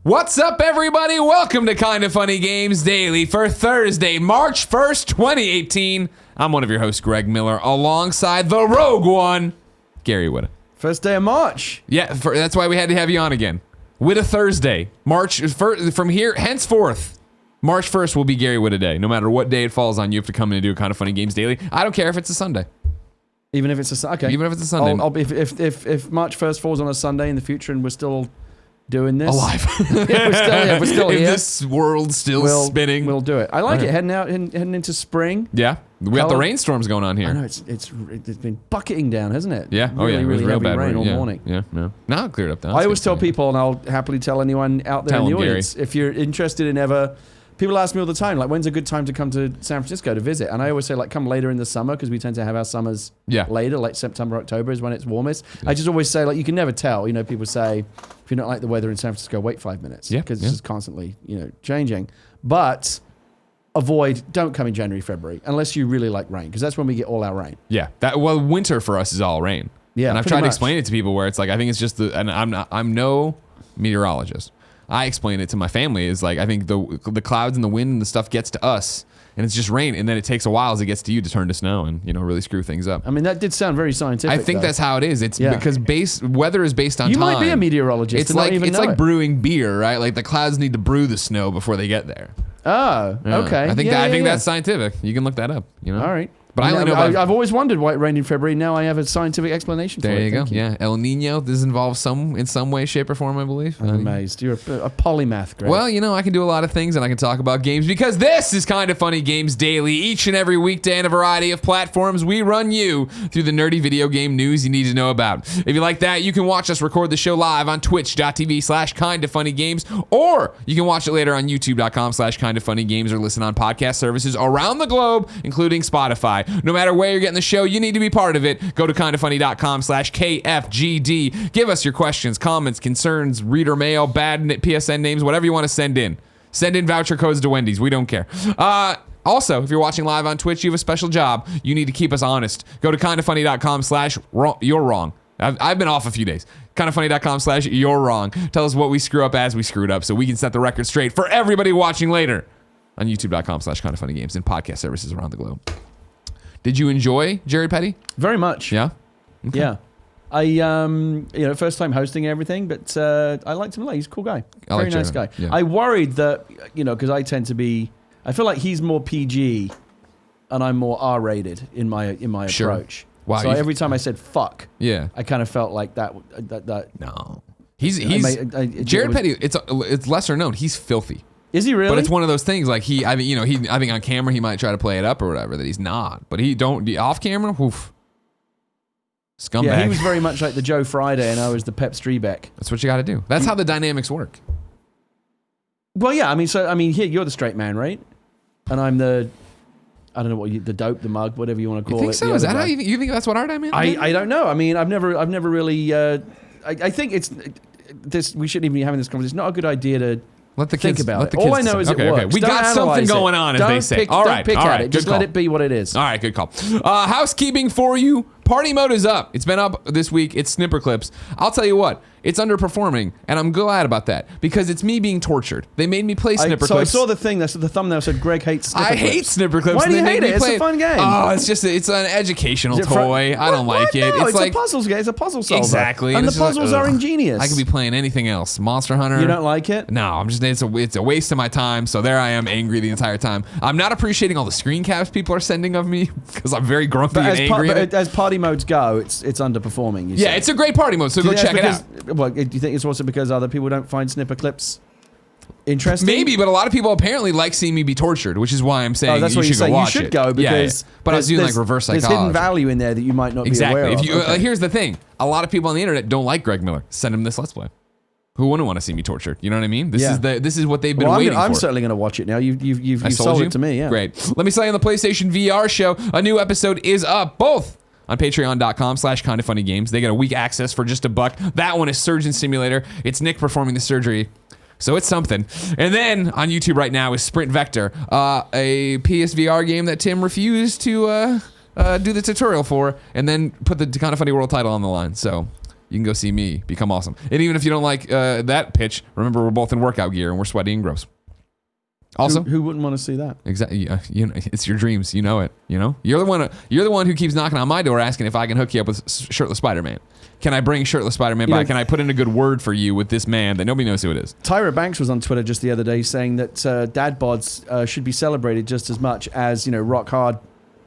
What's up, everybody? Welcome to Kinda Funny Games Daily for Thursday, March 1st, 2018. I'm one of your hosts, Greg Miller, alongside the Rogue One, Gary Whitta. First day of March. Yeah, that's why we had to have you on again. Whitta Thursday. March, from here, henceforth, March 1st will be Gary Whitta Day. No matter what day it falls on, you have to come in and do Kinda Funny Games Daily. I don't care if it's a Sunday. Even if it's a okay. Even if it's a Sunday. I'll be, if March 1st falls on a Sunday in the future and we're still doing this. Alive. we're still if here. this world's still spinning. We'll do it. I like it. Heading into spring. Yeah. We got the rainstorms going on here. I know, it's been bucketing down, hasn't it? Yeah. Really, it was really real heavy bad rain all yeah. morning. Yeah, no. Now it cleared up. I always tell people, and I'll happily tell anyone out there in the audience, if you're interested in ever... People ask me all the time, like, when's a good time to come to San Francisco to visit? And I always say, like, come later in the summer, because we tend to have our summers later, like September, October is when it's warmest. Yeah. I just always say, like, you can never tell. You know, people say, if you don't like the weather in San Francisco, wait 5 minutes. Yeah. Because it's just constantly, changing. But don't come in January, February, unless you really like rain, because that's when we get all our rain. Yeah. Winter for us is all rain. Yeah. And I've tried to explain it to people where it's like, I think it's just and I'm no meteorologist. I explain it to my family is like, I think the clouds and the wind and the stuff gets to us and it's just rain. And then it takes a while as it gets to you to turn to snow and, really screw things up. I mean, that did sound very scientific. I think that's how it is. It's because weather is based on time. You might be a meteorologist. It's like brewing beer, right? Like the clouds need to brew the snow before they get there. Oh, okay. I think that's scientific. You can look that up, All right. But I only know I've always wondered why it rained in February. Now I have a scientific explanation for it. There you go. Yeah. El Nino. This involves in some way, shape, or form, I believe. I'm amazed. You're a polymath, Greg. Well, I can do a lot of things and I can talk about games because this is Kinda Funny Games Daily. Each and every weekday on a variety of platforms, we run you through the nerdy video game news you need to know about. If you like that, you can watch us record the show live on twitch.tv/kindafunnygames, or you can watch it later on youtube.com/kindafunnygames or listen on podcast services around the globe, including Spotify. No matter where you're getting the show, you need to be part of it. Go to kindafunny.com/KFGD. Give us your questions, comments, concerns, reader mail, bad PSN names, whatever you want to send in. Send in voucher codes to Wendy's. We don't care. Also, if you're watching live on Twitch, you have a special job. You need to keep us honest. Go to kindafunny.com/you're wrong. I've been off a few days. Kindafunny.com/you're wrong. Tell us what we screw up as we screwed up so we can set the record straight for everybody watching later on youtube.com/kindafunnygames and podcast services around the globe. Did you enjoy Jared Petty? Very much. Yeah? Okay. Yeah. I, first time hosting everything, but I liked him. He's a cool guy. Very nice guy. Yeah. I worried that, because I tend to be, I feel like he's more PG and I'm more R-rated in my approach. Wow. So every time I said fuck, I kind of felt like that. No. Jared Petty, it's lesser known. He's filthy. Is he really? But it's one of those things like I think on camera he might try to play it up or whatever that he's not. But off camera, woof. Scumbag. Yeah, he was very much like the Joe Friday and I was the Pep Strebeck. That's what you got to do. That's how the dynamics work. Well, yeah, here you're the straight man, right? And I'm the, I don't know the dope, the mug, whatever you want to call it. You think so? Is that how you think that's what our dynamic is? I don't know. I mean, I've never really, I think it's this. We shouldn't even be having this conversation. It's not a good idea to let the kids think about it. All I know is it works. We got something going on, as they say. All right. Don't pick at it. Just let it be what it is. All right, good call. Housekeeping for you. Party mode is up. It's been up this week. It's Snipper Clips. I'll tell you what. It's underperforming, and I'm glad about that because it's me being tortured. They made me play Snipper Clips. So I saw the thing. The thumbnail said Greg hates Snipper Clips. I hate Snipper Clips. Why do you hate it? It's a fun game. Oh, it's an educational toy. I don't like it. No, it's like a puzzles game. It's a puzzle solver. Exactly. And the puzzles are ingenious. I could be playing anything else. Monster Hunter. You don't like it? No, it's a waste of my time. So there I am, angry the entire time. I'm not appreciating all the screen caps people are sending of me because I'm very grumpy and angry. But as party modes go, it's underperforming. Yeah, it's a great party mode. So go check it out. Well, do you think it's also because other people don't find Snipper Clips interesting? Maybe, but a lot of people apparently like seeing me be tortured, which is why I'm saying that's what you should go watch it. You should go because but I was doing like reverse psychology. There's hidden value in there that you might not be aware of. Here's the thing. A lot of people on the internet don't like Greg Miller. Send him this Let's Play. Who wouldn't want to see me tortured? You know what I mean? This is what they've been waiting for. I'm certainly going to watch it now. You've sold it to me. Yeah. Great. Let me say on the PlayStation VR show, a new episode is up. Both on patreon.com/kindafunnygames. They get a week access for just $1. That one is Surgeon Simulator. It's Nick performing the surgery. So it's something. And then on YouTube right now is Sprint Vector, a PSVR game that Tim refused to do the tutorial for, and then put the Kinda Funny World title on the line. So you can go see me become awesome. And even if you don't like that pitch, remember we're both in workout gear and we're sweaty and gross. Also, who wouldn't want to see that? Exactly. You know, it's your dreams. You know it. You know, you're the one who keeps knocking on my door asking if I can hook you up with shirtless Spider-Man. Can I bring shirtless Spider-Man by? Can I put in a good word for you with this man that nobody knows who it is? Tyra Banks was on Twitter just the other day saying that dad bods should be celebrated just as much as rock hard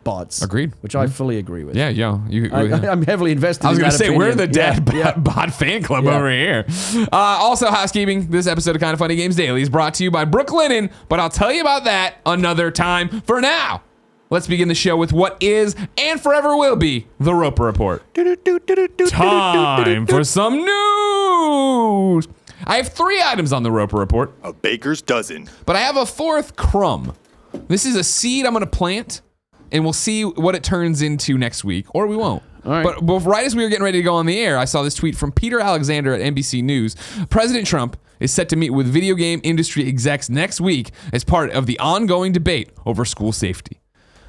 bods. Agreed. Which I fully agree with. Yeah, I'm heavily invested. I was going to say we're the dad bod fan club over here. Also, housekeeping. This episode of Kind of Funny Games Daily is brought to you by Brooklinen, but I'll tell you about that another time. For now, let's begin the show with what is and forever will be the Roper Report. Time for some news. I have 3 items on the Roper Report. A baker's dozen. But I have a 4th crumb. This is a seed I'm going to plant, and we'll see what it turns into next week, or we won't. All right. But right as we were getting ready to go on the air, I saw this tweet from Peter Alexander at NBC News. President Trump is set to meet with video game industry execs next week as part of the ongoing debate over school safety.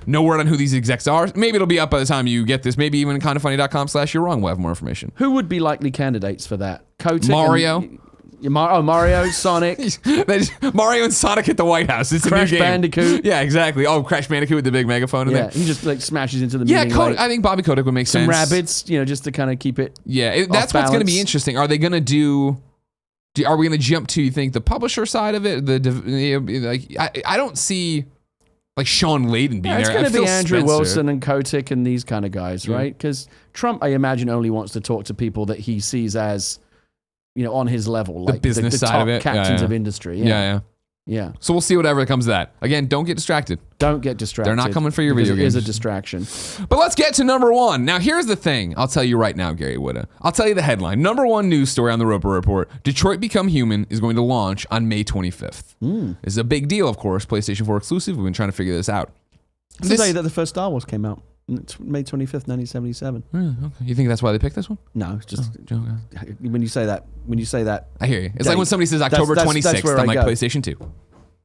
No word on who these execs are. Maybe it'll be up by the time you get this. Maybe even kindoffunny.com/you're wrong. We'll have more information. Who would be likely candidates for that? Kotick Mario. Mario, Sonic. Mario and Sonic at the White House. It's Crash a new game. Bandicoot. Yeah, exactly. Oh, Crash Bandicoot with the big megaphone in there. He just smashes into the meeting. Yeah, I think Bobby Kotick would make sense. Some rabbits, just to kind of keep it. Yeah, that's what's going to be interesting. Are they going to do? Are we going to jump to, you think, the publisher side of it? I don't see like Sean Layden being there. It's going to be Andrew Wilson and Kotick and these kind of guys, right? Because Trump, I imagine, only wants to talk to people that he sees as, on his level, like the business the side top of it, captains of industry. Yeah. So we'll see whatever comes of that. Again, don't get distracted. Don't get distracted. They're not coming for your video games. It is a distraction. But let's get to number 1. Now, here's the thing. I'll tell you right now, Gary Whitta. I'll tell you the headline. Number 1 news story on the Roper Report. Detroit Become Human is going to launch on May 25th. This is a big deal, of course. PlayStation 4 exclusive. We've been trying to figure this out. It's the day that the first Star Wars came out. It's May 25th, 1977. Okay. You think that's why they picked this one? No, it's just when you say that. I hear you. It's like when somebody says October 26th, I'm like PlayStation 2.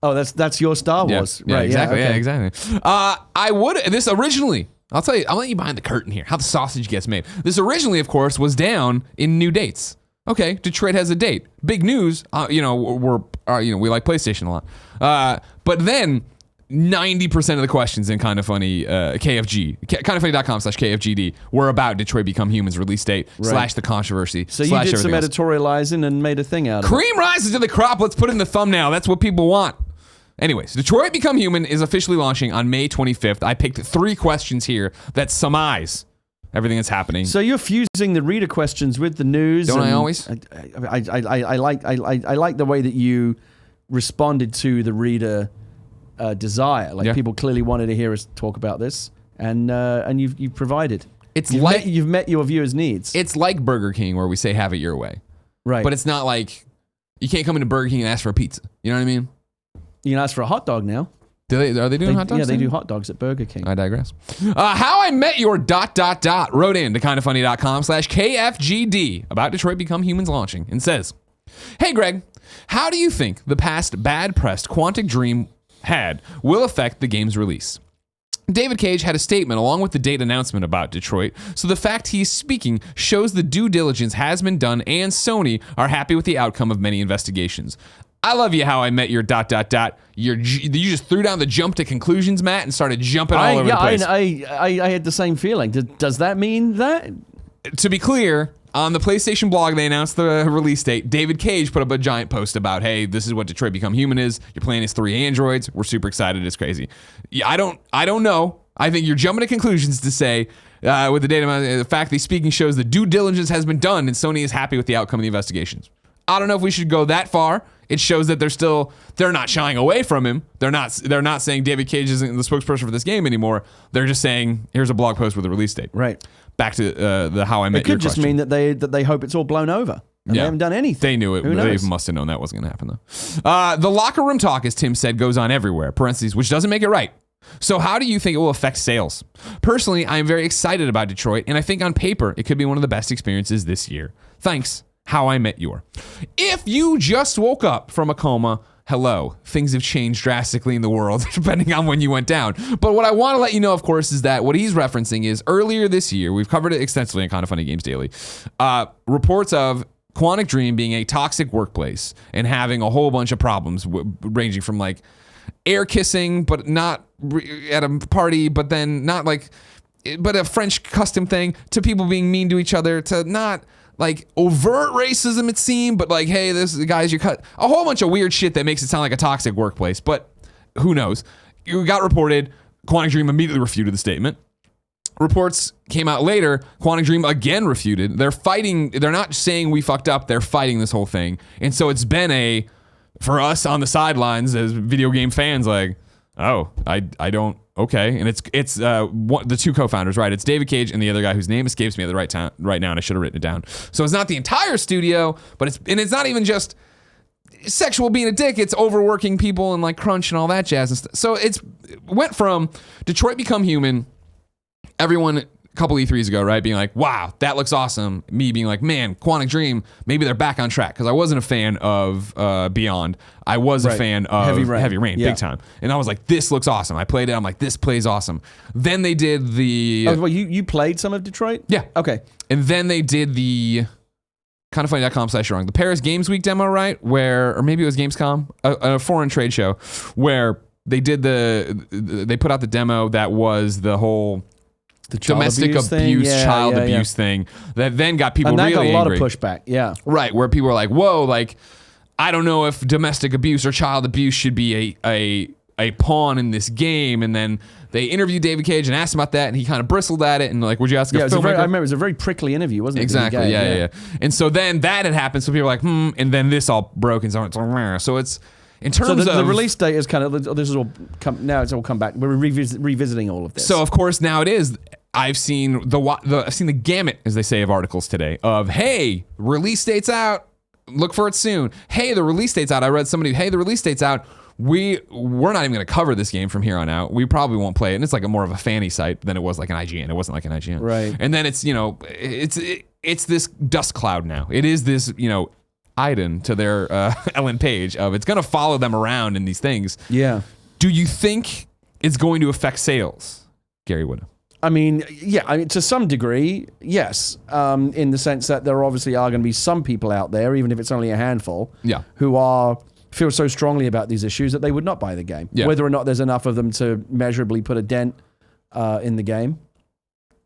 Oh, that's your Star Wars, yeah, right? Exactly. Yeah, okay. Exactly. I would this originally. I'll tell you. I'll let you behind the curtain here. How the sausage gets made. This originally, of course, was down in new dates. Okay, Detroit has a date. Big news. We like PlayStation a lot. But then 90% of the questions in Kind of Funny KFG, kindoffunny.com/KFGD were about Detroit Become Human's release date / the controversy. So you did some editorializing and made a thing out of it. Cream rises to the crop. Let's put it in the thumbnail. That's what people want. Anyways, Detroit Become Human is officially launching on May 25th. I picked 3 questions here that surmise everything that's happening. So you're fusing the reader questions with the news. Don't I always? I like the way that you responded to the reader desire. Like people clearly wanted to hear us talk about this, and you've provided. You've met your viewers' needs. It's like Burger King where we say have it your way, right? But it's not like you can't come into Burger King and ask for a pizza. You know what I mean? You can ask for a hot dog now. Are they doing hot dogs? Yeah, they do hot dogs at Burger King. I digress. How I Met Your ... wrote in to kindoffunny.com/KFGD about Detroit Become Humans launching and says, "Hey Greg, how do you think the past bad pressed Quantic Dream had will affect the game's release? David Cage had a statement along with the date announcement about Detroit, so the fact he's speaking shows the due diligence has been done and Sony are happy with the outcome of many investigations. I love you, How I Met Your ... You just threw down the jump to conclusions, Matt, and started jumping all over the place. I had the same feeling. Does that mean that? To be clear, on the PlayStation blog, they announced the release date. David Cage put up a giant post about, hey, this is what Detroit Become Human is. You're playing as 3 androids. We're super excited. It's crazy. Yeah, I don't know. I think you're jumping to conclusions to say, with the data, the fact that he's speaking shows the due diligence has been done and Sony is happy with the outcome of the investigations. I don't know if we should go that far. It shows that they're not shying away from him. They're not saying David Cage isn't the spokesperson for this game anymore. They're just saying, here's a blog post with a release date. Right. Back to the How I Met Your question. It could just mean that they hope it's all blown over. And they haven't done anything. They knew it. They must have known that wasn't going to happen, though. The locker room talk, as Tim said, goes on everywhere, parentheses, which doesn't make it right. So how do you think it will affect sales? Personally, I am very excited about Detroit, and I think on paper, it could be one of the best experiences this year. Thanks, How I Met Your. If you just woke up from a coma, hello, things have changed drastically in the world depending on when you went down. But what I want to let you know, of course, is that what he's referencing is earlier this year, we've covered it extensively on Kind of Funny Games Daily, reports of Quantic Dream being a toxic workplace and having a whole bunch of problems ranging from like air kissing, but not at a party, but then not like, but a French custom thing, to people being mean to each other, to not like overt racism, it seemed, but like, hey, this is the guys you cut, a whole bunch of weird shit that makes it sound like a toxic workplace, but who knows? You got reported, Quantic Dream immediately refuted the statement. Reports came out later, Quantic Dream again refuted. They're fighting, they're not saying we fucked up, they're fighting this whole thing. And so it's been for us on the sidelines as video game fans, like, oh, I don't, okay. And it's the two co-founders, right? It's David Cage and the other guy whose name escapes me at the right now, and I should have written it down. So it's not the entire studio, but it's not even just sexual being a dick, it's overworking people and like crunch and all that jazz and stuff. So it went from Detroit Become Human, everyone a couple E3s ago, right, being like, wow, that looks awesome. Me being like, man, Quantic Dream, maybe they're back on track. Because I wasn't a fan of Beyond. I was a fan of Heavy Rain, big time. And I was like, this looks awesome. I played it. I'm like, this plays awesome. Then they did the... well, you played some of Detroit? Yeah. Okay. And then they did the... kindoffunny.com/wrong. The Paris Games Week demo, right? Or maybe it was Gamescom, a foreign trade show, where they did they put out the demo that was the whole... the domestic abuse, child abuse thing that then got people really angry. And that got a lot of pushback, yeah. Right, where people were like, whoa, like, I don't know if domestic abuse or child abuse should be a pawn in this game. And then they interviewed David Cage and asked him about that, and he kind of bristled at it and like, would you ask a filmmaker? I remember it was a very prickly interview, wasn't it? Exactly, yeah. And so then that had happened, so people were like, and then this all broke, and so it's in terms of the release date is kind of, this is all now it's all come back. We're revisiting all of this. So of course now it is. I've seen the gamut, as they say, of articles today of, hey, release date's out, look for it soon. Hey, the release date's out. I read somebody, hey, the release date's out. We're not even going to cover this game from here on out. We probably won't play it. And it's like more of a fanny site than it was like an IGN. It wasn't like an IGN. Right. And then it's, it's this dust cloud now. It is this, Iden to their Ellen Page of it's going to follow them around in these things. Yeah. Do you think it's going to affect sales, Gary Wood? I mean, to some degree, yes. In the sense that there obviously are going to be some people out there, even if it's only a handful, who feel so strongly about these issues that they would not buy the game. Yeah. Whether or not there's enough of them to measurably put a dent in the game,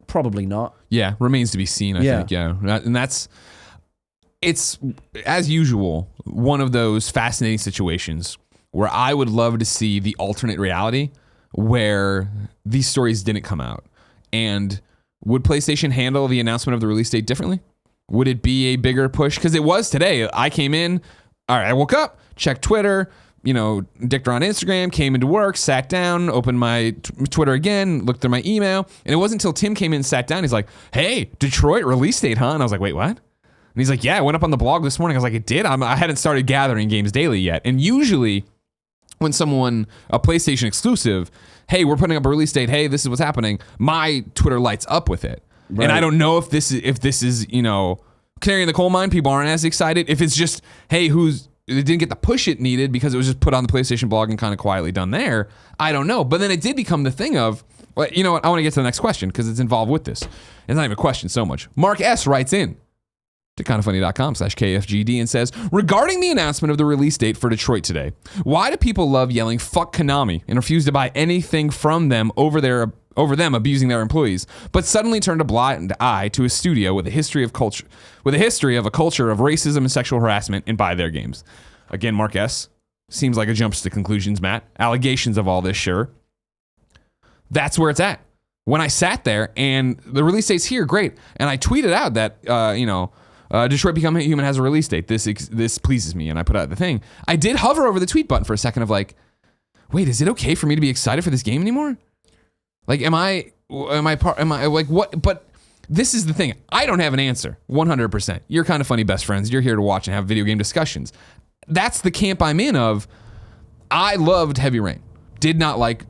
probably not. Yeah, remains to be seen, I think. Yeah, and it's, as usual, one of those fascinating situations where I would love to see the alternate reality where these stories didn't come out. And would PlayStation handle the announcement of the release date differently? Would it be a bigger push? Because it was today. I came in, all right, I woke up, checked Twitter, dicked around Instagram, came into work, sat down, opened my Twitter again, looked through my email, and it wasn't until Tim came in and sat down, he's like, hey, Detroit release date, huh? And I was like, wait, what? And he's like, yeah, I went up on the blog this morning. I was like, it did? I hadn't started gathering games daily yet. And usually when a PlayStation exclusive, hey, we're putting up a release date, hey, this is what's happening, my Twitter lights up with it. Right. And I don't know if this is canary in the coal mine, people aren't as excited. If it's just, hey, it didn't get the push it needed because it was just put on the PlayStation blog and kind of quietly done there, I don't know. But then it did become the thing of, well, you know what, I want to get to the next question because it's involved with this. It's not even a question so much. Mark S. writes in to kindoffunny.com/KFGD and says, regarding the announcement of the release date for Detroit today, why do people love yelling fuck Konami and refuse to buy anything from them over them abusing their employees, but suddenly turn a blind eye to a studio with a history of a culture of racism and sexual harassment and buy their games? Again, Mark S. Seems like a jumps to conclusions, Matt. Allegations of all this, sure. That's where it's at. When I sat there and the release date's here, great. And I tweeted out that, Detroit Become Human has a release date. This pleases me, and I put out the thing. I did hover over the tweet button for a second of like, wait, is it okay for me to be excited for this game anymore? Like, am I like what? But this is the thing. I don't have an answer. 100%. You're Kind of Funny best friends. You're here to watch and have video game discussions. That's the camp I'm in of. I loved Heavy Rain. Did not like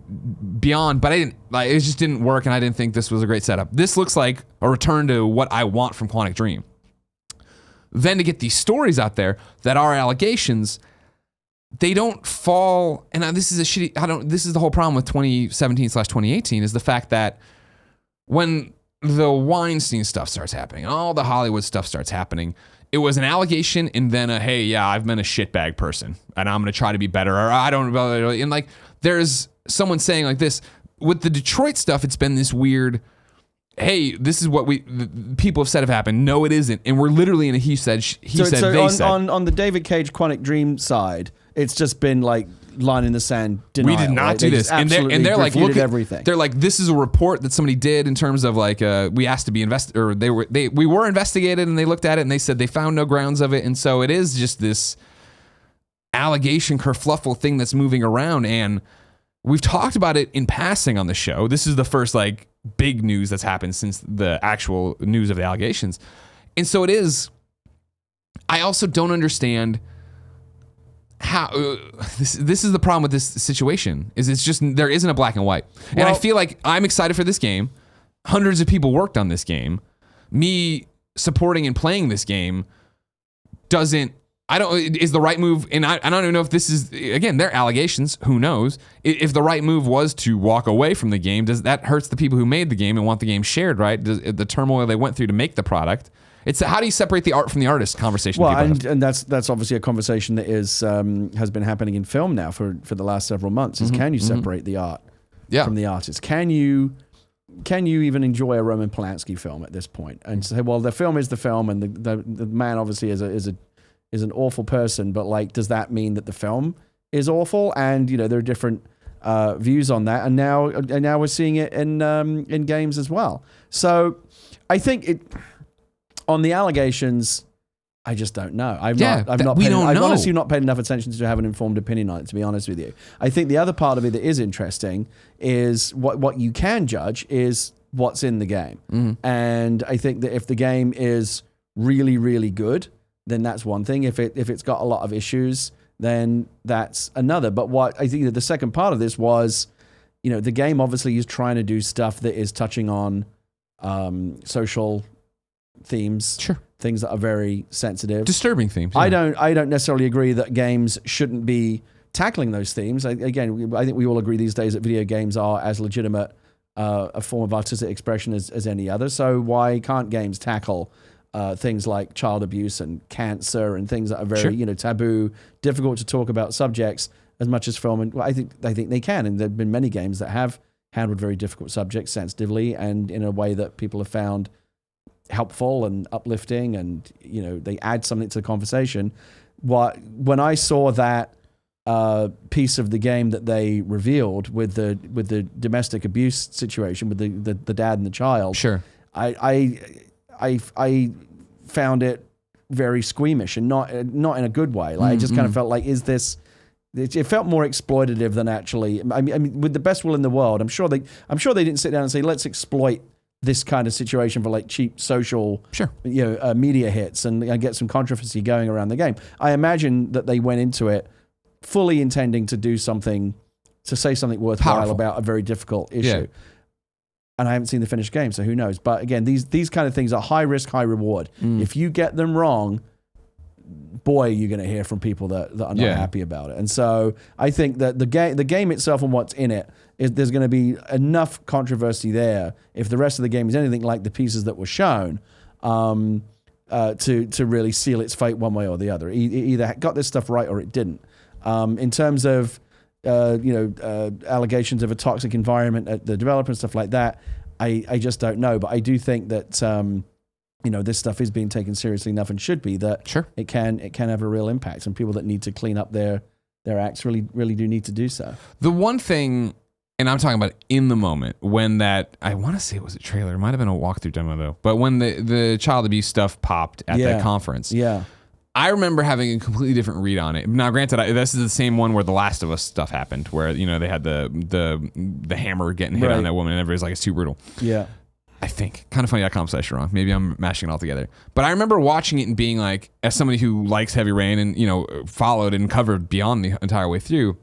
Beyond, but it just didn't work, and I didn't think this was a great setup. This looks like a return to what I want from Quantic Dream. Then to get these stories out there that are allegations, they don't fall, and this is this is the whole problem with 2017/2018 is the fact that when the Weinstein stuff starts happening, all the Hollywood stuff starts happening, it was an allegation and then hey, yeah, I've been a shitbag person and I'm going to try to be better, or I don't know. And like, there's someone saying like this with the Detroit stuff, it's been this weird, hey, this is what people have said have happened. No, it isn't. And we're literally in a he said, they said. On the David Cage Quantic Dream side, it's just been like line in the sand denial. We did not do this. And they're like, look at everything. They're like, this is a report that somebody did in terms of like, we asked to be we were investigated, and they looked at it and they said they found no grounds of it. And so it is just this allegation kerfluffle thing that's moving around. And we've talked about it in passing on the show. This is the first like big news that's happened since the actual news of the allegations. And so it is, I also don't understand how this is the problem with this situation is it's just there isn't a black and white. And I feel like I'm excited for this game. Hundreds of people worked on this game. Me supporting and playing this game is the right move. And I don't even know if this is, again, they're allegations. Who knows? If the right move was to walk away from the game, does that hurts the people who made the game and want the game shared, right? The turmoil they went through to make the product. It's how do you separate the art from the artist conversation? Well, and that's obviously a conversation that has been happening in film now for the last several months. Is can you separate the art from the artist? Can you even enjoy a Roman Polanski film at this point and say, well, the film is the film, and the man obviously is an awful person, but like, does that mean that the film is awful? And there are different views on that, and now we're seeing it in games as well. So I think on the allegations, I just don't know. I've honestly not paid enough attention to have an informed opinion on it, to be honest with you. I think the other part of it that is interesting is what you can judge is what's in the game. Mm-hmm. And I think that if the game is really, really good, then that's one thing. If it's got a lot of issues, then that's another. But what I think that the second part of this was, the game obviously is trying to do stuff that is touching on social themes, sure, things that are very sensitive, disturbing themes. Yeah. I don't necessarily agree that games shouldn't be tackling those themes. I think we all agree these days that video games are as legitimate a form of artistic expression as any other. So why can't games tackle things like child abuse and cancer and things that are very taboo, difficult to talk about subjects as much as film? And I think they can. And there've been many games that have handled very difficult subjects sensitively and in a way that people have found helpful and uplifting, and they add something to the conversation. When I saw that piece of the game that they revealed with the domestic abuse situation with the dad and the child, sure, I found it very squeamish and not in a good way. Like I just kind of felt like, it felt more exploitative than actually. I mean, with the best will in the world, I'm sure they didn't sit down and say, let's exploit this kind of situation for like cheap social, media hits and get some controversy going around the game. I imagine that they went into it fully intending to say something worthwhile about a very difficult issue. Yeah. And I haven't seen the finished game, so who knows? But again, these kind of things are high risk, high reward. If you get them wrong, boy, you're going to hear from people that are not happy about it. And so I think that the game itself and what's in it, there's going to be enough controversy there if the rest of the game is anything like the pieces that were shown, to really seal its fate one way or the other. It either got this stuff right or it didn't. In terms of allegations of a toxic environment at the developer and stuff like that, I just don't know. But I do think that this stuff is being taken seriously enough and should be, that sure, it can have a real impact, and people that need to clean up their acts really do need to do so. The one thing, and I'm talking about in the moment, when that, I want to say it was a trailer, it might have been a walkthrough demo though, but when the child abuse stuff popped at that conference, I remember having a completely different read on it. Now, granted, this is the same one where the Last of Us stuff happened, where they had the hammer getting hit on that woman, and everybody's like, it's too brutal. Yeah. I think. Kind of funny I conversation wrong. Maybe I'm mashing it all together. But I remember watching it and being like, as somebody who likes Heavy Rain and, followed and covered beyond the entire way through,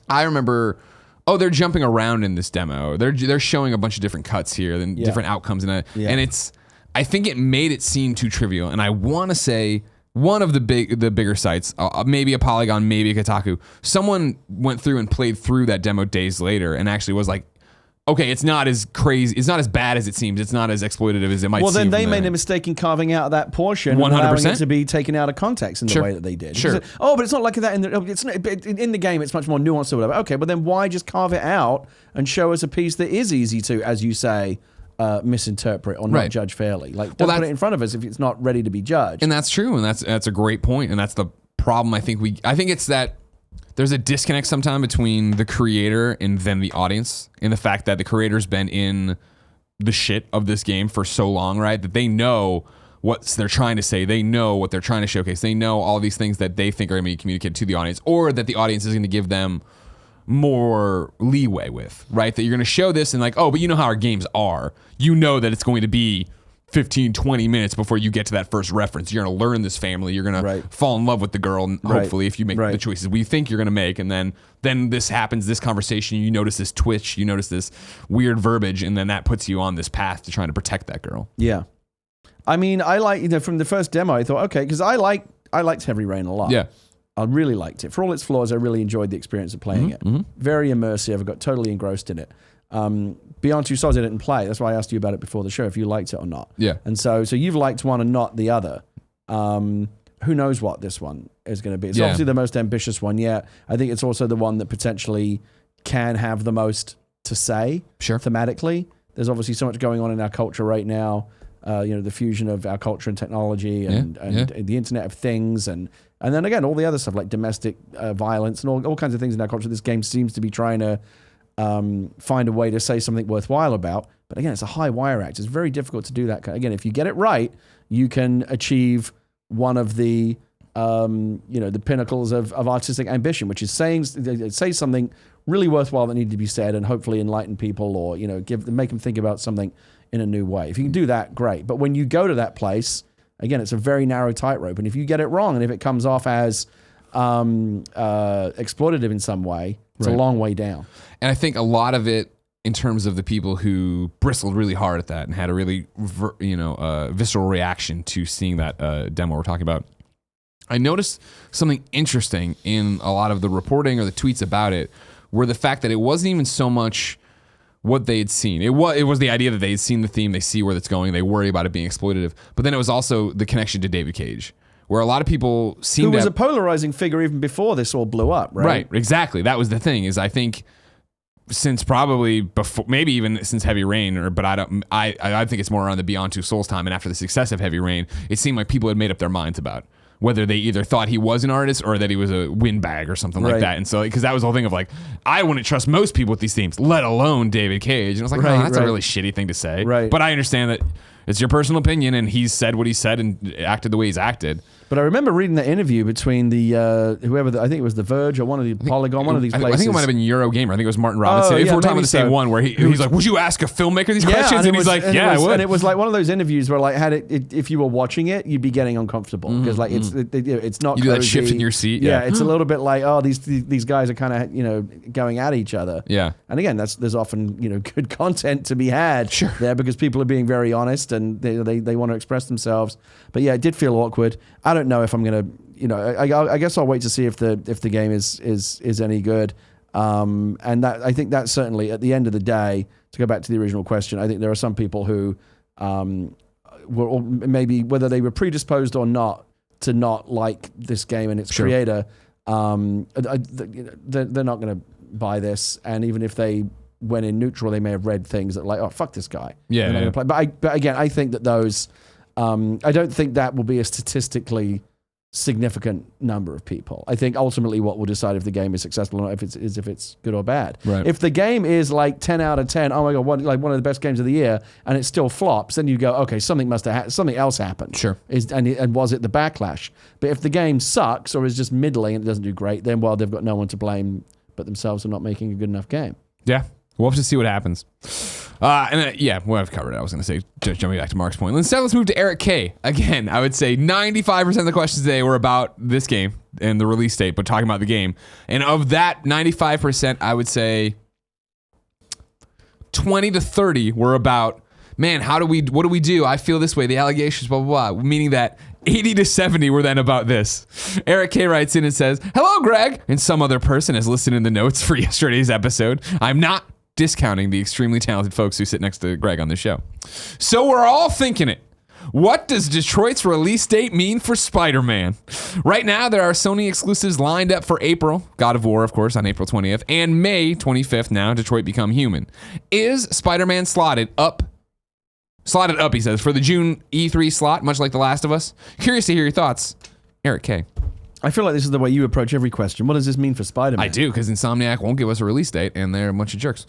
I remember, they're jumping around in this demo. They're showing a bunch of different cuts here and different outcomes. And it's, I think it made it seem too trivial. And I want to say one of the bigger sites, maybe a Polygon, maybe a Kotaku, someone went through and played through that demo days later and actually was like, okay, it's not as crazy. It's not as bad as it seems. It's not as exploitative as it might seem. Well, then they made a mistake in carving out that portion 100%. And allowing it to be taken out of context in the way that they did. Sure. But it's not like that. In the game, it's much more nuanced or whatever. Okay, but then why just carve it out and show us a piece that is easy to, as you say, misinterpret or not judge fairly? Like, don't put it in front of us if it's not ready to be judged. And that's true. And that's a great point. And that's the problem. I think it's that there's a disconnect sometimes between the creator and then the audience, in the fact that the creator's been in the shit of this game for so long, right? That they know what they're trying to say. They know what they're trying to showcase. They know all these things that they think are going to be communicated to the audience, or that the audience is going to give them more leeway with, right? That you're going to show this and like, oh, but you know how our games are. You know that it's going to be 15, 20 minutes before you get to that first reference. You're going to learn this family. You're going to fall in love with the girl, hopefully, if you make the choices we think you're going to make. And then this happens, this conversation, you notice this twitch, you notice this weird verbiage, and then that puts you on this path to trying to protect that girl. Yeah. I mean, I like, from the first demo, I thought, okay, because I liked Heavy Rain a lot. Yeah. I really liked it. For all its flaws, I really enjoyed the experience of playing it. Mm-hmm. Very immersive. I got totally engrossed in it. Beyond Two Souls I didn't play. That's why I asked you about it before the show, if you liked it or not. Yeah. And so you've liked one and not the other. Who knows what this one is going to be? It's obviously the most ambitious one yet. I think it's also the one that potentially can have the most to say thematically. There's obviously so much going on in our culture right now. The fusion of our culture and technology and the Internet of Things and then again, all the other stuff like domestic violence and all kinds of things in our culture. This game seems to be trying to find a way to say something worthwhile about. But again, it's a high wire act. It's very difficult to do that. Again, if you get it right, you can achieve one of the the pinnacles of artistic ambition, which is say something really worthwhile that needed to be said and hopefully enlighten people or make them think about something in a new way. If you can do that, great. But when you go to that place, again, it's a very narrow tightrope. And if you get it wrong and if it comes off as exploitative in some way, it's a long way down. And I think a lot of it, in terms of the people who bristled really hard at that and had a really visceral reaction to seeing that demo we're talking about, I noticed something interesting in a lot of the reporting or the tweets about it, were the fact that it wasn't even so much what they had seen. It was the idea that they had seen the theme, they see where it's going, they worry about it being exploitative. But then it was also the connection to David Cage, where a lot of people seem who was a polarizing figure even before this all blew up, right? Right, exactly. That was the thing. Is I think since probably before, maybe even since Heavy Rain, but I think it's more around the Beyond Two Souls time, and after the success of Heavy Rain, it seemed like people had made up their minds about whether they either thought he was an artist or that he was a windbag or something like that. And so, because that was the whole thing of like, I wouldn't trust most people with these themes, let alone David Cage. And I was like, that's a really shitty thing to say. Right. But I understand that it's your personal opinion, and he's said what he said and acted the way he's acted. But I remember reading the interview between the I think it was The Verge or one of the Polygon, one of these places. I think it might have been Eurogamer. I think it was Martin Robinson. If we're talking about the same one, where he's like, "Would you ask a filmmaker these questions?" And he's like, "Yeah, I would." And it was like one of those interviews where, like, if you were watching it, you'd be getting uncomfortable because, like, it's not. You do that shift in your seat. Yeah, it's a little bit like, oh, these guys are kind of going at each other. Yeah. And again, there's often good content to be had there because people are being very honest and they want to express themselves. But yeah, it did feel awkward. I don't know if I'm gonna. I guess I'll wait to see if the game is any good. And that I think that's certainly at the end of the day, to go back to the original question, I think there are some people who were maybe, whether they were predisposed or not to not like this game and its creator, they're not going to buy this. And even if they went in neutral, they may have read things that like, oh, fuck this guy. Yeah. But again, I think that those. I don't think that will be a statistically significant number of people. I think ultimately what will decide if the game is successful or not if it's good or bad. Right. If the game is like 10 out of 10, oh my god, one of the best games of the year, and it still flops, then you go, okay, something else happened. Sure. And was it the backlash? But if the game sucks or is just middling and it doesn't do great, then they've got no one to blame but themselves for not making a good enough game. Yeah. We'll have to see what happens. I've covered it. I was going to say, just jumping back to Mark's point. Instead, let's move to Eric K. Again, I would say 95% of the questions today were about this game and the release date, but talking about the game. And of that 95%, I would say 20 to 30 were about, man, what do we do? I feel this way, the allegations, blah, blah, blah. Meaning that 80 to 70 were then about this. Eric K writes in and says, "Hello, Greg," and some other person has listed in the notes for yesterday's episode. I'm not discounting the extremely talented folks who sit next to Greg on the show. So we're all thinking it. What does Detroit's release date mean for Spider-Man? Right now, there are Sony exclusives lined up for April. God of War, of course, on April 20th. And May 25th, now, Detroit Become Human. Is Spider-Man slotted up, he says, for the June E3 slot, much like The Last of Us? Curious to hear your thoughts. Eric K. I feel like this is the way you approach every question. What does this mean for Spider-Man? I do, because Insomniac won't give us a release date, and they're a bunch of jerks.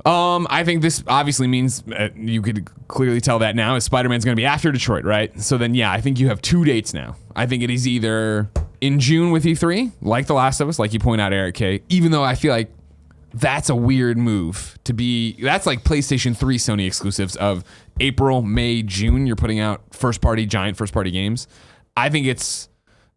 I think this obviously means, you could clearly tell that now, is Spider-Man's going to be after Detroit, right? So then, yeah, I think you have 2 dates now. I think it is either in June with E3, like The Last of Us, like you point out, Eric K., even though I feel like that's a weird move to be. That's like PlayStation 3 Sony exclusives of April, May, June. You're putting out giant first-party games. I think it's,